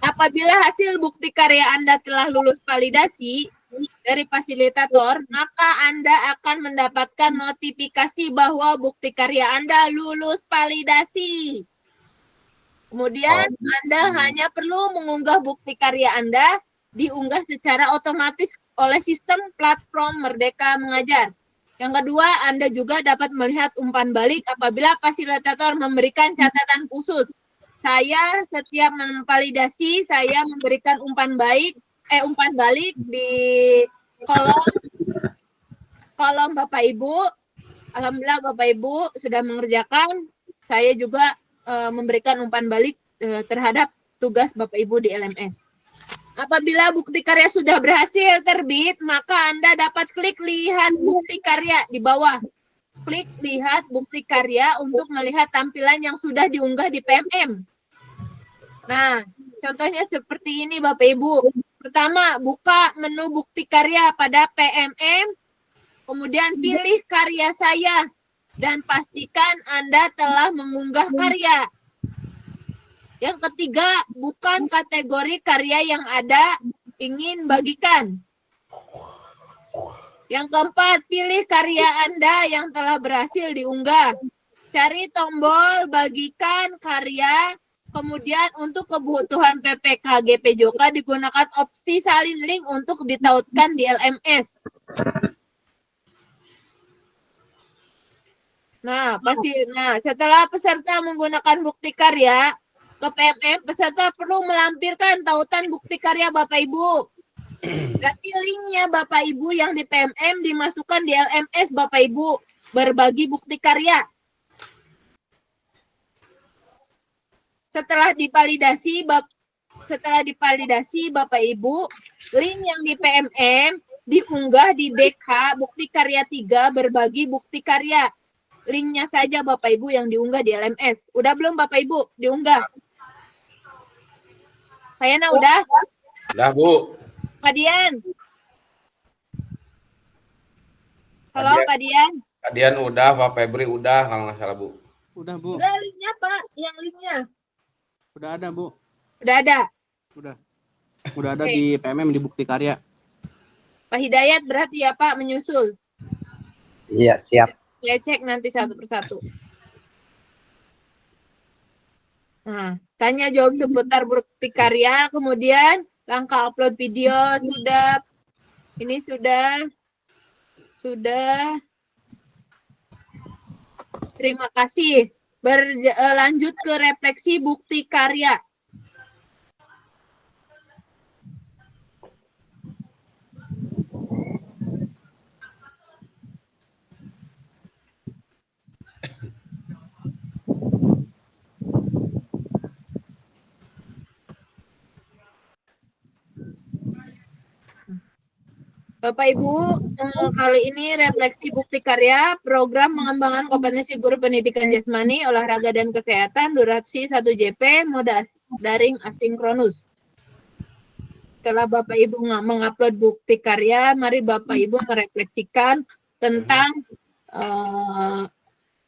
Apabila hasil bukti karya Anda telah lulus validasi dari fasilitator, maka Anda akan mendapatkan notifikasi bahwa bukti karya Anda lulus validasi. Kemudian Anda hanya perlu mengunggah bukti karya Anda, diunggah secara otomatis oleh sistem platform Merdeka Mengajar. Yang kedua, Anda juga dapat melihat umpan balik apabila fasilitator memberikan catatan khusus. Saya setiap memvalidasi, saya memberikan umpan balik di kolom Bapak Ibu. Alhamdulillah Bapak Ibu sudah mengerjakan. Saya juga memberikan umpan balik terhadap tugas Bapak Ibu di LMS. Apabila bukti karya sudah berhasil terbit, maka Anda dapat klik lihat bukti karya di bawah. Klik lihat bukti karya untuk melihat tampilan yang sudah diunggah di PMM. Nah, contohnya seperti ini Bapak Ibu. Pertama, buka menu bukti karya pada PMM, kemudian pilih karya saya, dan pastikan Anda telah mengunggah karya. Yang ketiga, bukan kategori karya yang ada, ingin bagikan. Yang keempat, pilih karya Anda yang telah berhasil diunggah. Cari tombol bagikan karya, kemudian untuk kebutuhan PPKG PJOKA digunakan opsi salin link untuk ditautkan di LMS. Nah, setelah peserta menggunakan bukti karya ke PMM, peserta perlu melampirkan tautan bukti karya Bapak Ibu. Berarti linknya Bapak Ibu yang di PMM dimasukkan di LMS Bapak Ibu, berbagi bukti karya. Setelah divalidasi Bapak Ibu, link yang di PMM diunggah di BK bukti karya 3 berbagi bukti karya. Linknya saja Bapak Ibu yang diunggah di LMS. Udah belum Bapak Ibu diunggah? Kayaknya udah? Udah Bu. Pak Dian. Halo Pak Dian. Pak Dian udah, Pak Febri udah kalau nggak salah Bu. Udah Bu. Udah linknya Pak, yang linknya. Udah ada Bu. Udah ada? Udah ada di PMM di bukti karya. Pak Hidayat berarti ya Pak menyusul. Iya, siap. Saya cek nanti satu persatu. Nah, tanya jawab seputar bukti karya, kemudian langkah upload video sudah. Ini sudah. Terima kasih. Berlanjut ke refleksi bukti karya. Bapak Ibu, kali ini refleksi bukti karya program pengembangan kompetensi guru pendidikan jasmani, olahraga dan kesehatan durasi 1 JP mode daring asinkronus. setelah Bapak Ibu mengupload bukti karya, mari Bapak Ibu merefleksikan tentang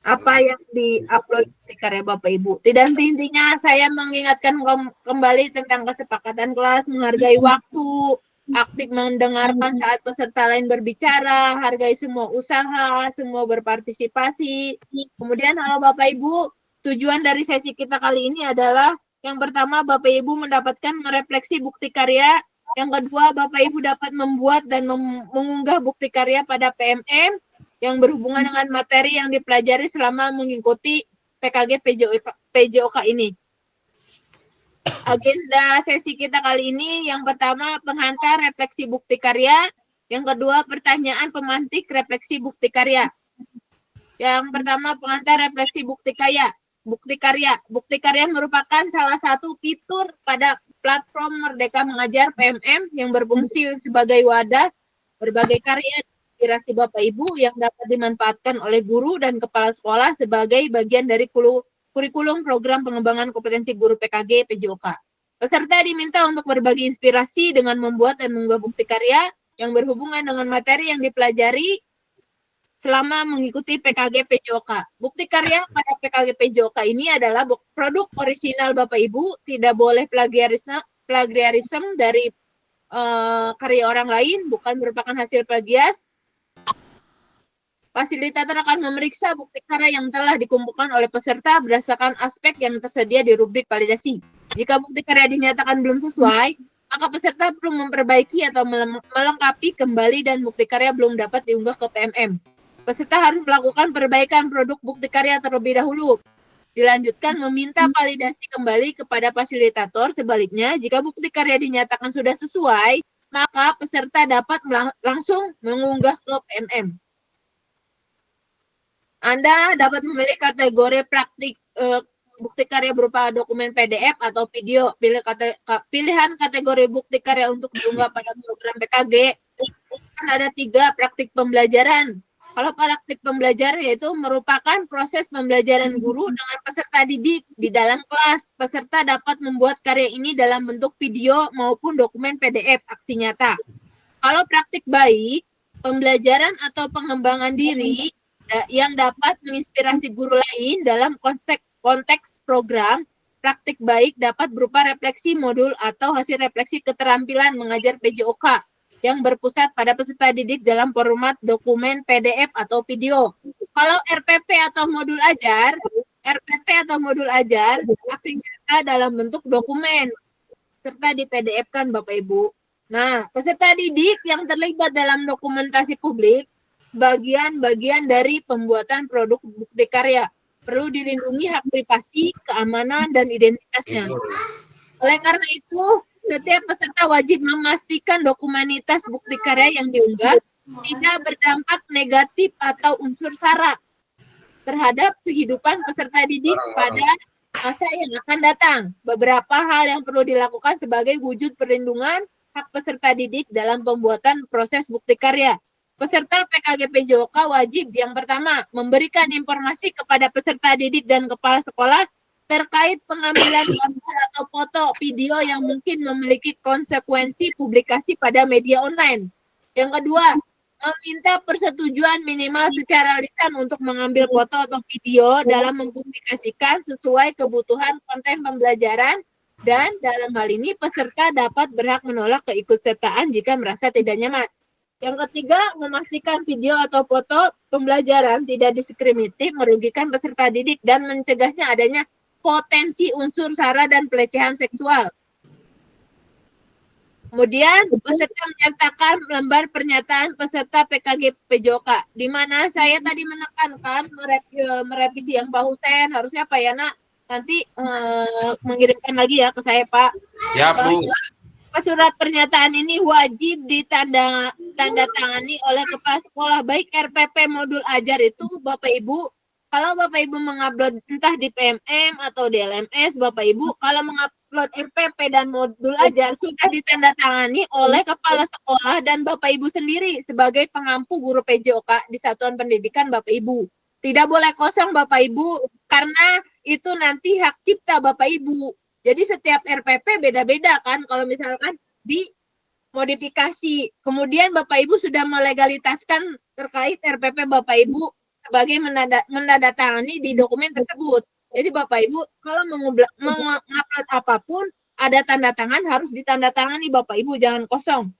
apa yang diupload bukti karya Bapak Ibu. Tidak intinya saya mengingatkan kembali tentang kesepakatan kelas, menghargai waktu, aktif mendengarkan saat peserta lain berbicara, hargai semua usaha, semua berpartisipasi. Kemudian kalau Bapak Ibu, tujuan dari sesi kita kali ini adalah yang pertama Bapak Ibu mendapatkan merefleksi bukti karya, yang kedua Bapak Ibu dapat membuat dan mengunggah bukti karya pada PMM yang berhubungan dengan materi yang dipelajari selama mengikuti PKG PJOK ini. Agenda sesi kita kali ini yang pertama penghantar refleksi bukti karya, yang kedua pertanyaan pemantik refleksi bukti karya. Yang pertama pengantar refleksi bukti karya. Bukti karya merupakan salah satu fitur pada platform Merdeka Mengajar PMM yang berfungsi sebagai wadah berbagai karya inspirasi Bapak Ibu yang dapat dimanfaatkan oleh guru dan kepala sekolah sebagai bagian dari kurikulum program pengembangan kompetensi guru PKG PJOK. Peserta diminta untuk berbagi inspirasi dengan membuat dan mengunggah bukti karya yang berhubungan dengan materi yang dipelajari selama mengikuti PKG PJOK. Bukti karya pada PKG PJOK ini adalah produk orisinal Bapak Ibu, tidak boleh plagiarisme dari karya orang lain, bukan merupakan hasil plagias. Fasilitator akan memeriksa bukti karya yang telah dikumpulkan oleh peserta berdasarkan aspek yang tersedia di rubrik validasi. Jika bukti karya dinyatakan belum sesuai, maka peserta perlu memperbaiki atau melengkapi kembali dan bukti karya belum dapat diunggah ke PMM. Peserta harus melakukan perbaikan produk bukti karya terlebih dahulu. Dilanjutkan meminta validasi kembali kepada fasilitator. Sebaliknya, jika bukti karya dinyatakan sudah sesuai, maka peserta dapat langsung mengunggah ke PMM. Anda dapat memilih kategori praktik bukti karya berupa dokumen PDF atau video. Pilihan kategori bukti karya untuk diunggah pada program PKG kan ada 3 praktik pembelajaran. Kalau praktik pembelajaran yaitu merupakan proses pembelajaran guru dengan peserta didik di dalam kelas. Peserta dapat membuat karya ini dalam bentuk video maupun dokumen PDF aksi nyata. Kalau praktik baik, pembelajaran atau pengembangan diri yang dapat menginspirasi guru lain dalam konteks program, praktik baik dapat berupa refleksi modul atau hasil refleksi keterampilan mengajar PJOK yang berpusat pada peserta didik dalam format dokumen PDF atau video. Kalau RPP atau modul ajar, aksi nyata dalam bentuk dokumen serta di PDF-kan Bapak Ibu. Nah, peserta didik yang terlibat dalam dokumentasi publik bagian-bagian dari pembuatan produk bukti karya. Perlu dilindungi hak privasi, keamanan, dan identitasnya. Oleh karena itu, setiap peserta wajib memastikan dokumenitas bukti karya yang diunggah tidak berdampak negatif atau unsur sara terhadap kehidupan peserta didik pada masa yang akan datang. Beberapa hal yang perlu dilakukan sebagai wujud perlindungan hak peserta didik dalam pembuatan proses bukti karya. Peserta PKG PJOK wajib yang pertama memberikan informasi kepada peserta didik dan kepala sekolah terkait pengambilan gambar atau foto video yang mungkin memiliki konsekuensi publikasi pada media online. Yang kedua, meminta persetujuan minimal secara lisan untuk mengambil foto atau video dalam mempublikasikan sesuai kebutuhan konten pembelajaran, dan dalam hal ini peserta dapat berhak menolak keikutsertaan jika merasa tidak nyaman. Yang ketiga, memastikan video atau foto pembelajaran tidak diskriminatif, merugikan peserta didik, dan mencegahnya adanya potensi unsur sara dan pelecehan seksual. Kemudian, peserta menyertakan lembar pernyataan peserta PKG PJOK, di mana saya tadi menekankan merevisi yang Pak Husen, harusnya Pak Yana nanti mengirimkan lagi ya ke saya, Pak. Ya, Bu. Surat pernyataan ini wajib ditandatangani oleh kepala sekolah, baik RPP modul ajar itu Bapak Ibu. Kalau Bapak Ibu mengupload entah di PMM atau di LMS, Bapak Ibu kalau mengupload RPP dan modul ajar sudah ditandatangani oleh kepala sekolah dan Bapak Ibu sendiri sebagai pengampu guru PJOK di satuan pendidikan Bapak Ibu. Tidak boleh kosong Bapak Ibu, karena itu nanti hak cipta Bapak Ibu. Jadi setiap RPP beda-beda kan, kalau misalkan di modifikasi. Kemudian Bapak Ibu sudah melegalitaskan terkait RPP Bapak Ibu sebagai menandatangani di dokumen tersebut. Jadi Bapak Ibu kalau mengupload apapun ada tanda tangan harus ditandatangani Bapak Ibu, jangan kosong.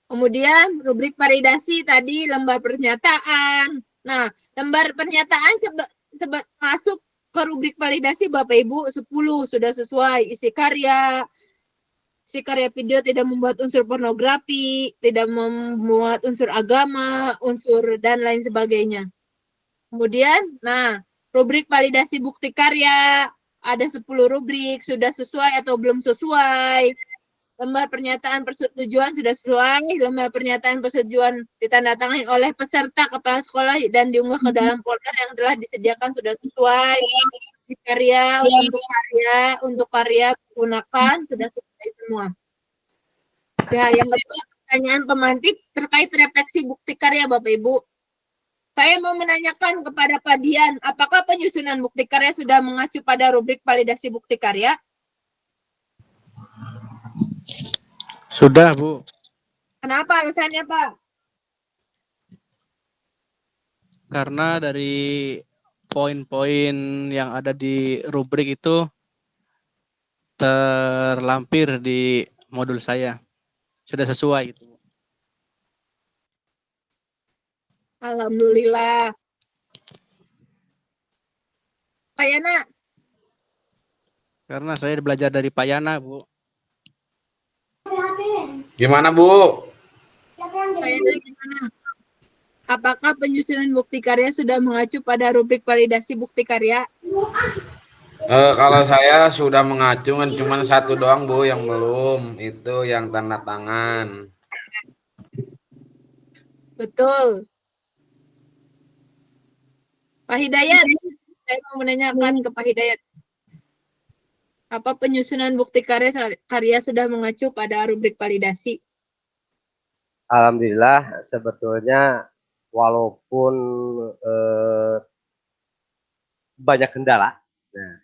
Kemudian rubrik validasi tadi lembar pernyataan. Nah, lembar pernyataan masuk ke rubrik validasi Bapak Ibu 10 sudah sesuai isi karya video tidak membuat unsur pornografi, tidak membuat unsur agama, unsur dan lain sebagainya. Kemudian, nah, rubrik validasi bukti karya ada 10 rubrik sudah sesuai atau belum sesuai. Lembar pernyataan persetujuan sudah sesuai, lembar pernyataan persetujuan ditandatangani oleh peserta kepala sekolah dan diunggah ke dalam folder yang telah disediakan sudah sesuai. Untuk karya gunakan sudah sesuai semua. Ya, yang kedua pertanyaan pemantik terkait refleksi bukti karya Bapak Ibu. Saya mau menanyakan kepada Pak Dian, apakah penyusunan bukti karya sudah mengacu pada rubrik validasi bukti karya? Sudah, Bu. Kenapa alasannya, Pak? Karena dari poin-poin yang ada di rubrik itu terlampir di modul saya. Sudah sesuai itu. Alhamdulillah. Pak Yana. Karena saya belajar dari Pak Yana, Bu. Gimana, Bu? Pak Yana gimana? Apakah penyusunan bukti karya sudah mengacu pada rubrik validasi bukti karya? Kalau saya sudah mengacu, kan cuma satu doang, Bu, yang belum. Itu yang tanda tangan. Betul. Pak Hidayat, saya mau menanyakan ke Pak Hidayat. Apa penyusunan bukti karya sudah mengacu pada rubrik validasi? Alhamdulillah, sebetulnya walaupun banyak kendala, nah,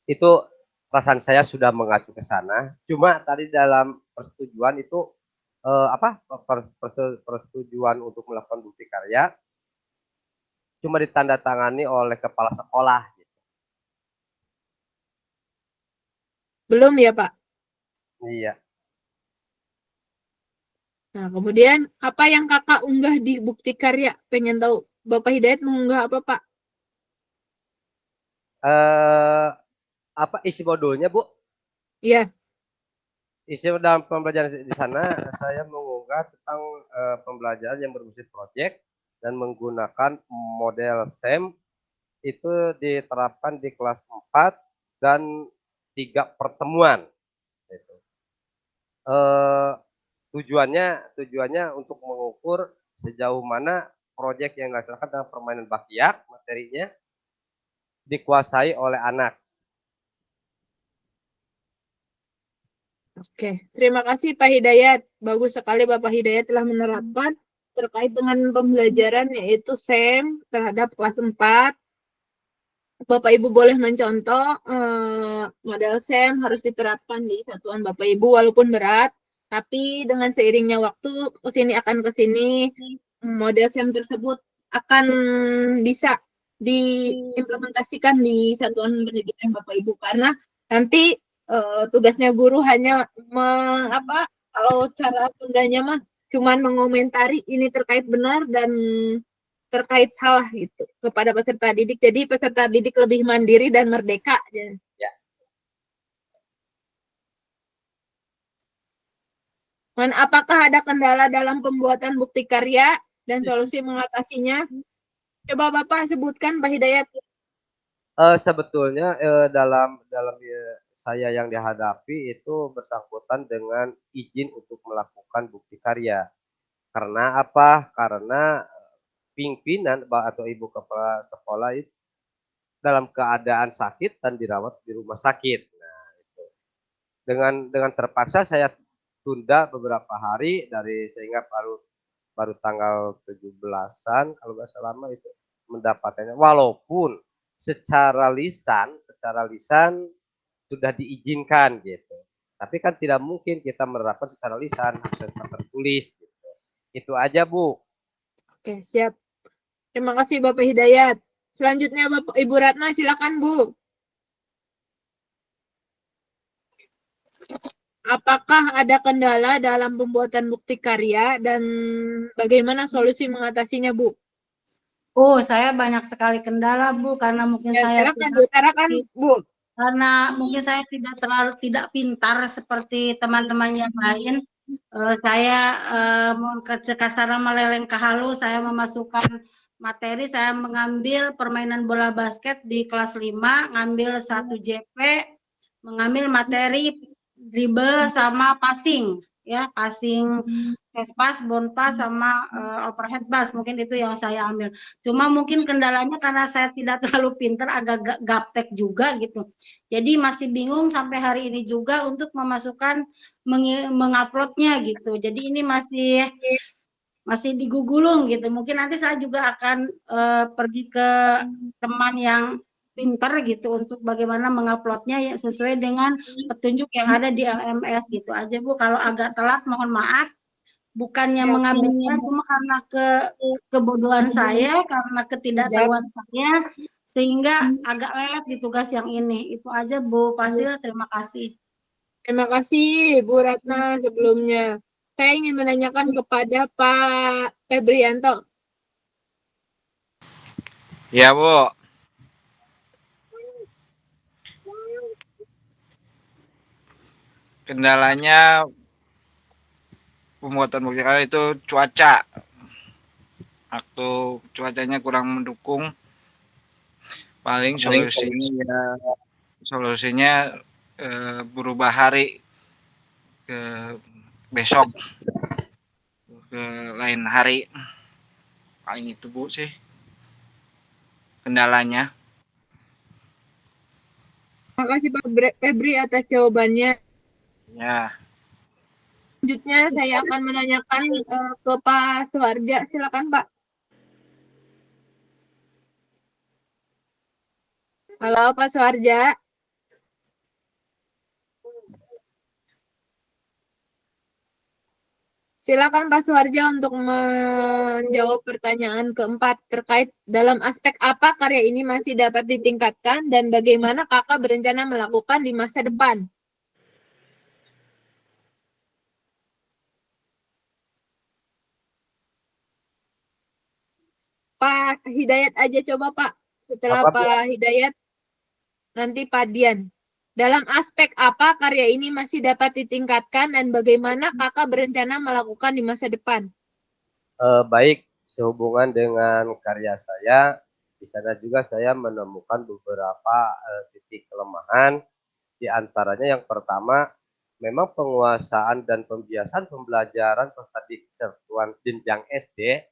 itu perasaan saya sudah mengacu ke sana. Cuma tadi dalam persetujuan itu persetujuan untuk melakukan bukti karya cuma ditandatangani oleh kepala sekolah. Belum ya, Pak? Iya. Nah, kemudian apa yang kakak unggah di bukti karya? Pengen tahu. Bapak Hidayat mengunggah apa, Pak? Apa isi modulnya, Bu? Iya. Isi dalam pembelajaran di sana saya mengunggah tentang pembelajaran yang berbasis proyek dan menggunakan model SEM itu diterapkan di kelas 4 dan 3 pertemuan. Gitu. Tujuannya untuk mengukur sejauh mana proyek yang dilaksanakan dalam permainan bakyak materinya dikuasai oleh anak. Oke, terima kasih Pak Hidayat. Bagus sekali Bapak Hidayat telah menerapkan terkait dengan pembelajaran yaitu SEM terhadap kelas 4. Bapak Ibu boleh mencontoh model SEM harus diterapkan di satuan Bapak Ibu walaupun berat, tapi dengan seiringnya waktu ke sini model SEM tersebut akan bisa diimplementasikan di satuan pendidikan Bapak Ibu karena nanti tugasnya guru hanya kalau cara Sundanya mah cuman mengomentari ini terkait benar dan terkait salah gitu kepada peserta didik. Jadi peserta didik lebih mandiri dan merdeka. Ya. Dan apakah ada kendala dalam pembuatan bukti karya dan solusi mengatasinya? Coba Bapak sebutkan Pak Hidayat. Sebetulnya dalam saya yang dihadapi itu bersangkutan dengan izin untuk melakukan bukti karya. Karena apa? Karena pimpinan atau ibu kepala sekolah itu dalam keadaan sakit dan dirawat di rumah sakit. Nah, itu. Dengan terpaksa saya tunda beberapa hari sehingga baru tanggal 17-an kalau nggak salah itu mendapatkannya. Walaupun secara lisan sudah diizinkan gitu. Tapi kan tidak mungkin kita menerapkan secara lisan, harus secara tertulis. Gitu. Itu aja, Bu. Oke, siap. Terima kasih Bapak Hidayat. Selanjutnya Bapak Ibu Ratna, silakan Bu. Apakah ada kendala dalam pembuatan bukti karya dan bagaimana solusi mengatasinya, Bu? Oh, saya banyak sekali kendala, Bu, karena mungkin Ya, saya silakan tidak diutarakan, Bu. karena mungkin saya tidak pintar seperti teman-teman yang lain. Saya kasaran meleleng ke halus, saya memasukkan materi, saya mengambil permainan bola basket di kelas 5, ngambil 1 JP, mengambil materi dribble sama passing, ya, passing pass, bound pass sama overhead pass, mungkin itu yang saya ambil. Cuma mungkin kendalanya karena saya tidak terlalu pintar, agak gaptek juga gitu. Jadi masih bingung sampai hari ini juga untuk memasukkan menguploadnya gitu. Jadi ini masih digugulung gitu. Mungkin nanti saya juga akan pergi ke teman yang pintar gitu untuk bagaimana menguploadnya ya, sesuai dengan petunjuk yang ada di LMS gitu aja Bu. Kalau agak telat mohon maaf. Bukannya mengambilnya, cuma karena kebodohan saya, karena ketidaktahuan saya, sehingga agak lelet di tugas yang ini. Itu aja Bu Fasil, terima kasih. Terima kasih Bu Ratna sebelumnya. Saya ingin menanyakan kepada Pak Febrianto. Ya, Bu. Kendalanya pembuatan bukti karya itu cuaca. Waktu cuacanya kurang mendukung, paling solusinya berubah hari ke besok, ke lain hari. Paling itu Bu sih kendalanya. Terima kasih Pak Febri atas jawabannya. Ya. Selanjutnya saya akan menanyakan ke Pak Suharja. Silakan Pak. Halo Pak Suharja. Silakan Pak Suharja untuk menjawab pertanyaan keempat terkait dalam aspek apa karya ini masih dapat ditingkatkan dan bagaimana Kakak berencana melakukan di masa depan. Pak Hidayat aja coba Pak. Setelah Pak Hidayat, nanti Pak Dian. Dalam aspek apa karya ini masih dapat ditingkatkan dan bagaimana Kakak berencana melakukan di masa depan? Baik, sehubungan dengan karya saya, di sana juga saya menemukan beberapa titik kelemahan. Di antaranya yang pertama, memang penguasaan dan pembiasan pembelajaran peserta satuan jenjang SD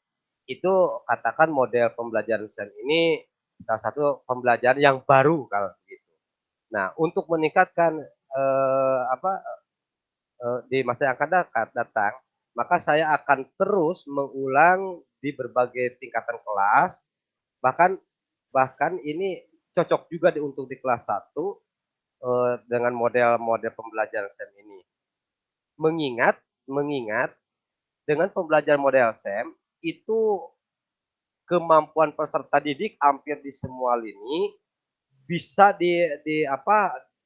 itu katakan model pembelajaran SEM ini salah satu pembelajaran yang baru kalau begitu. Nah, untuk meningkatkan di masa yang akan datang, maka saya akan terus mengulang di berbagai tingkatan kelas, bahkan ini cocok juga untuk di kelas 1 dengan model-model pembelajaran SEM ini. Mengingat dengan pembelajaran model SEM itu kemampuan peserta didik hampir di semua lini bisa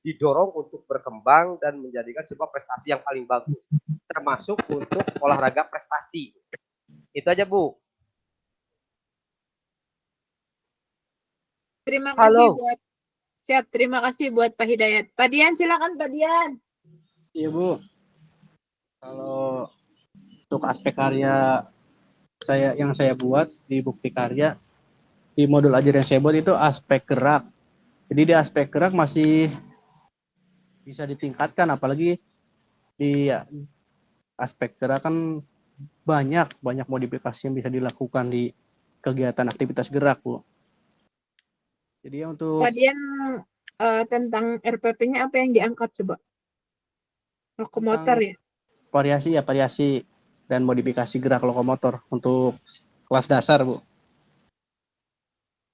didorong untuk berkembang dan menjadikan sebuah prestasi yang paling bagus, termasuk untuk olahraga prestasi. Itu aja Bu. Terima kasih terima kasih buat Pak Hidayat. Pak Dian silakan Pak Dian. Iya Bu. Kalau untuk aspek karya yang saya buat di bukti karya di modul ajar yang saya buat itu aspek gerak. Jadi di aspek gerak masih bisa ditingkatkan, apalagi di aspek gerak kan banyak modifikasi yang bisa dilakukan di kegiatan aktivitas gerak Bu. Jadi untuk Pak Dian tentang RPP-nya apa yang diangkat coba? Lokomotor ya? Variasi dan modifikasi gerak lokomotor untuk kelas dasar Bu.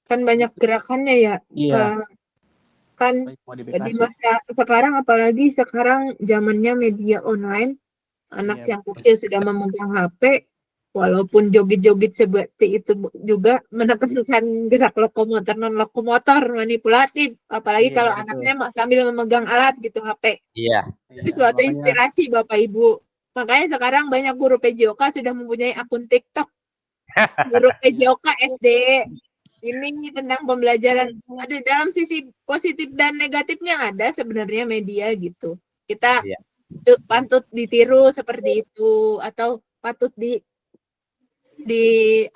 Kan banyak gerakannya ya. Iya. Kan di modifikasi. masa sekarang, apalagi sekarang zamannya media online, anak Iya, yang kecil sudah memegang HP, walaupun joget-joget seperti itu juga menekankan gerak lokomotor non lokomotor manipulatif, apalagi Iya, kalau betul. anaknya sambil memegang alat gitu HP. Iya. Itu suatu makanya inspirasi Bapak Ibu. Makanya sekarang banyak guru PJOK sudah mempunyai akun TikTok. Guru PJOK SD. Ini tentang pembelajaran. Ada dalam sisi positif dan negatifnya ada sebenarnya media gitu. Kita Iya. patut ditiru seperti itu atau patut di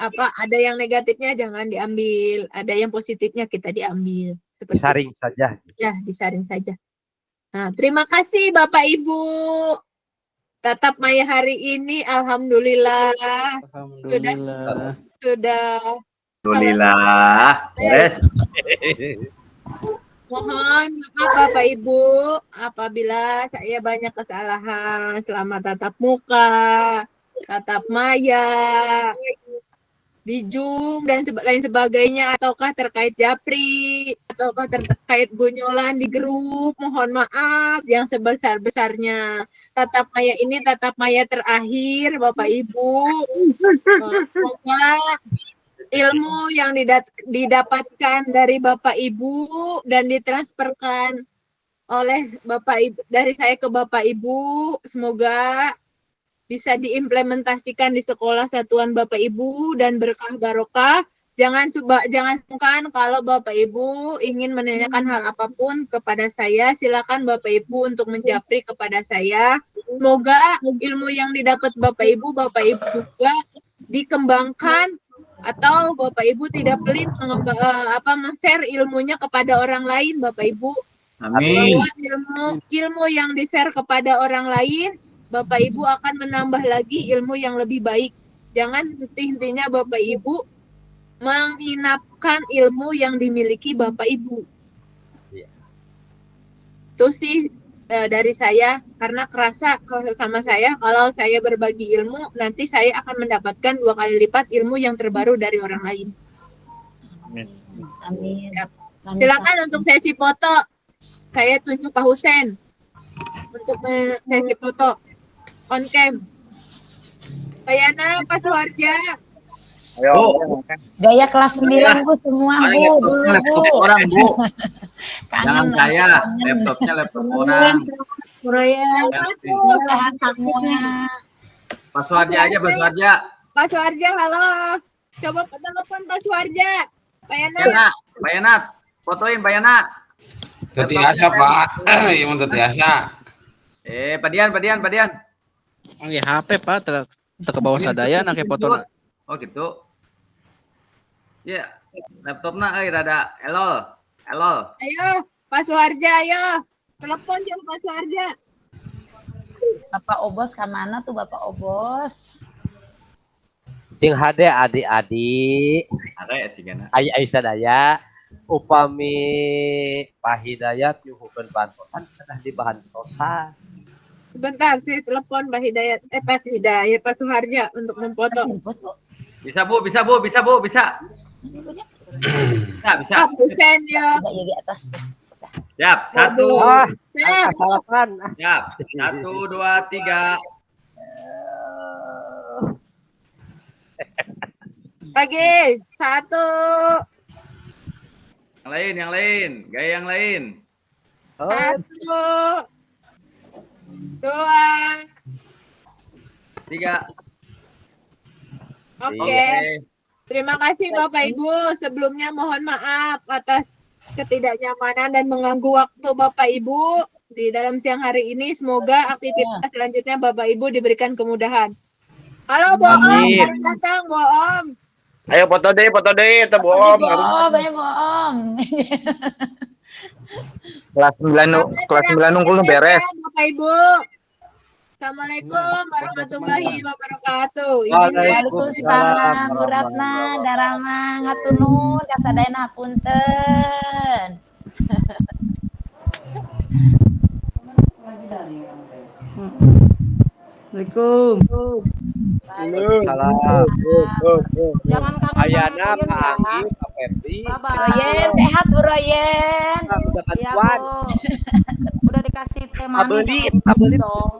apa, ada yang negatifnya jangan diambil, ada yang positifnya kita diambil. Seperti Disaring saja. ya, disaring saja. Nah, terima kasih Bapak Ibu. Tatap Maya hari ini alhamdulillah Alhamdulillah. sudah Alhamdulillah. Beres. mohon maaf Bapak Ibu apabila saya banyak kesalahan selama tatap muka, tatap maya, di Zoom dan lain sebagainya, ataukah terkait japri, ataukah terkait gunyolan di grup, mohon maaf yang sebesar-besarnya. Tatap maya ini tatap maya terakhir Bapak Ibu. Semoga ilmu yang didapatkan dari Bapak Ibu dan ditransferkan oleh Bapak Ibu dari saya ke Bapak Ibu, semoga bisa diimplementasikan di sekolah satuan Bapak Ibu dan berkah barokah. Jangan sungkan kalau Bapak Ibu ingin menanyakan hal apapun kepada saya, silakan Bapak Ibu untuk menjapri kepada saya. Semoga ilmu yang didapat Bapak Ibu juga dikembangkan atau Bapak Ibu tidak pelit men-share ilmunya kepada orang lain, Bapak Ibu. Amin. Bahwa ilmu yang di-share kepada orang lain, Bapak Ibu akan menambah lagi ilmu yang lebih baik. Jangan henti-hentinya Bapak Ibu menginapkan ilmu yang dimiliki Bapak Ibu. Itu sih dari saya, karena kerasa sama saya kalau saya berbagi ilmu, nanti saya akan mendapatkan 2 kali lipat ilmu yang terbaru dari orang lain. Amin. Silakan untuk sesi foto. Saya tunjuk Pak Husen untuk sesi foto on cam. Pak Yana, Pak Suharja. Ayo. Gaya kelas 9 Bu semua Bu, dulu Bu. Laptop orang Bu. Jangan Kangen saya, kangen. laptopnya laptop orang. Sehat semua. Pak Suharja aja, Pak Suharja. Pak Suharja, halo. Coba telepon Pak Suharja. Pak Yana. Pak Yana, fotoin Pak Yana. Tetiasa Pak, iya mau tetiasa. Pak Dian. Angge HP Pak, teu ke bawah sadaya nake fotona. Oh gitu. Ya, laptopna rada elol. Ayo, Pak Suharja, ayo. Telepon coba Pak Suharja. Bapak Obos ke mana tuh Bapak Obos? Sing hade adik-adik. Ada sih kan. Ai sadaya upami Pak Hidayat nyuhukeun bantuan kedah dibantosan. Sebentar, saya telepon Pak Hidayat. Pak Hidayat, Pak Suharja untuk memfoto. Bisa Bu. Bisa. Ah, Husen ya. Di atas. Siap. 1. Siap. Salapan. Siap. 1, 2, 3. Pagi. 1. Yang lain. Gaya yang lain. 1, 2, 3. Oke. Terima kasih Bapak Ibu. Sebelumnya mohon maaf atas ketidaknyamanan dan mengganggu waktu Bapak Ibu di dalam siang hari ini. Semoga aktivitas selanjutnya Bapak Ibu diberikan kemudahan. Halo Bu Om, selamat datang Bu Om. Ayo foto deh, itu Bu Om. Banyak bohong. Kelas 9 nunggu beres. Bapak Ibu. Assalamualaikum warahmatullahi wabarakatuh. Waalaikumsalam Bu Ratna, Darama, ngatunun, kasadayana punten. Assalamualaikum. Salam. Jangan kangen Ayana Pak Anggi, Bapak Febri. Royen, sehat Bu Royen. Udah Iya, bantuan. Bu. Udah dikasih teh manis Abelin, sama abelin. dong.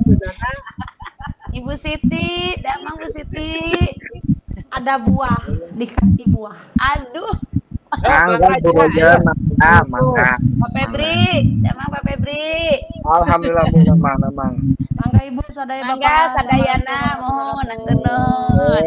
Ibu Siti, damang Bu Siti. Ada buah, dikasih buah. Aduh, Mangga Bu Rojen, mangga. Pak Febri, damang Pak Febri. Alhamdulillah memang. Mangga Ibu sadaya Mangga Bapak. sadayana mohon aturnuhun.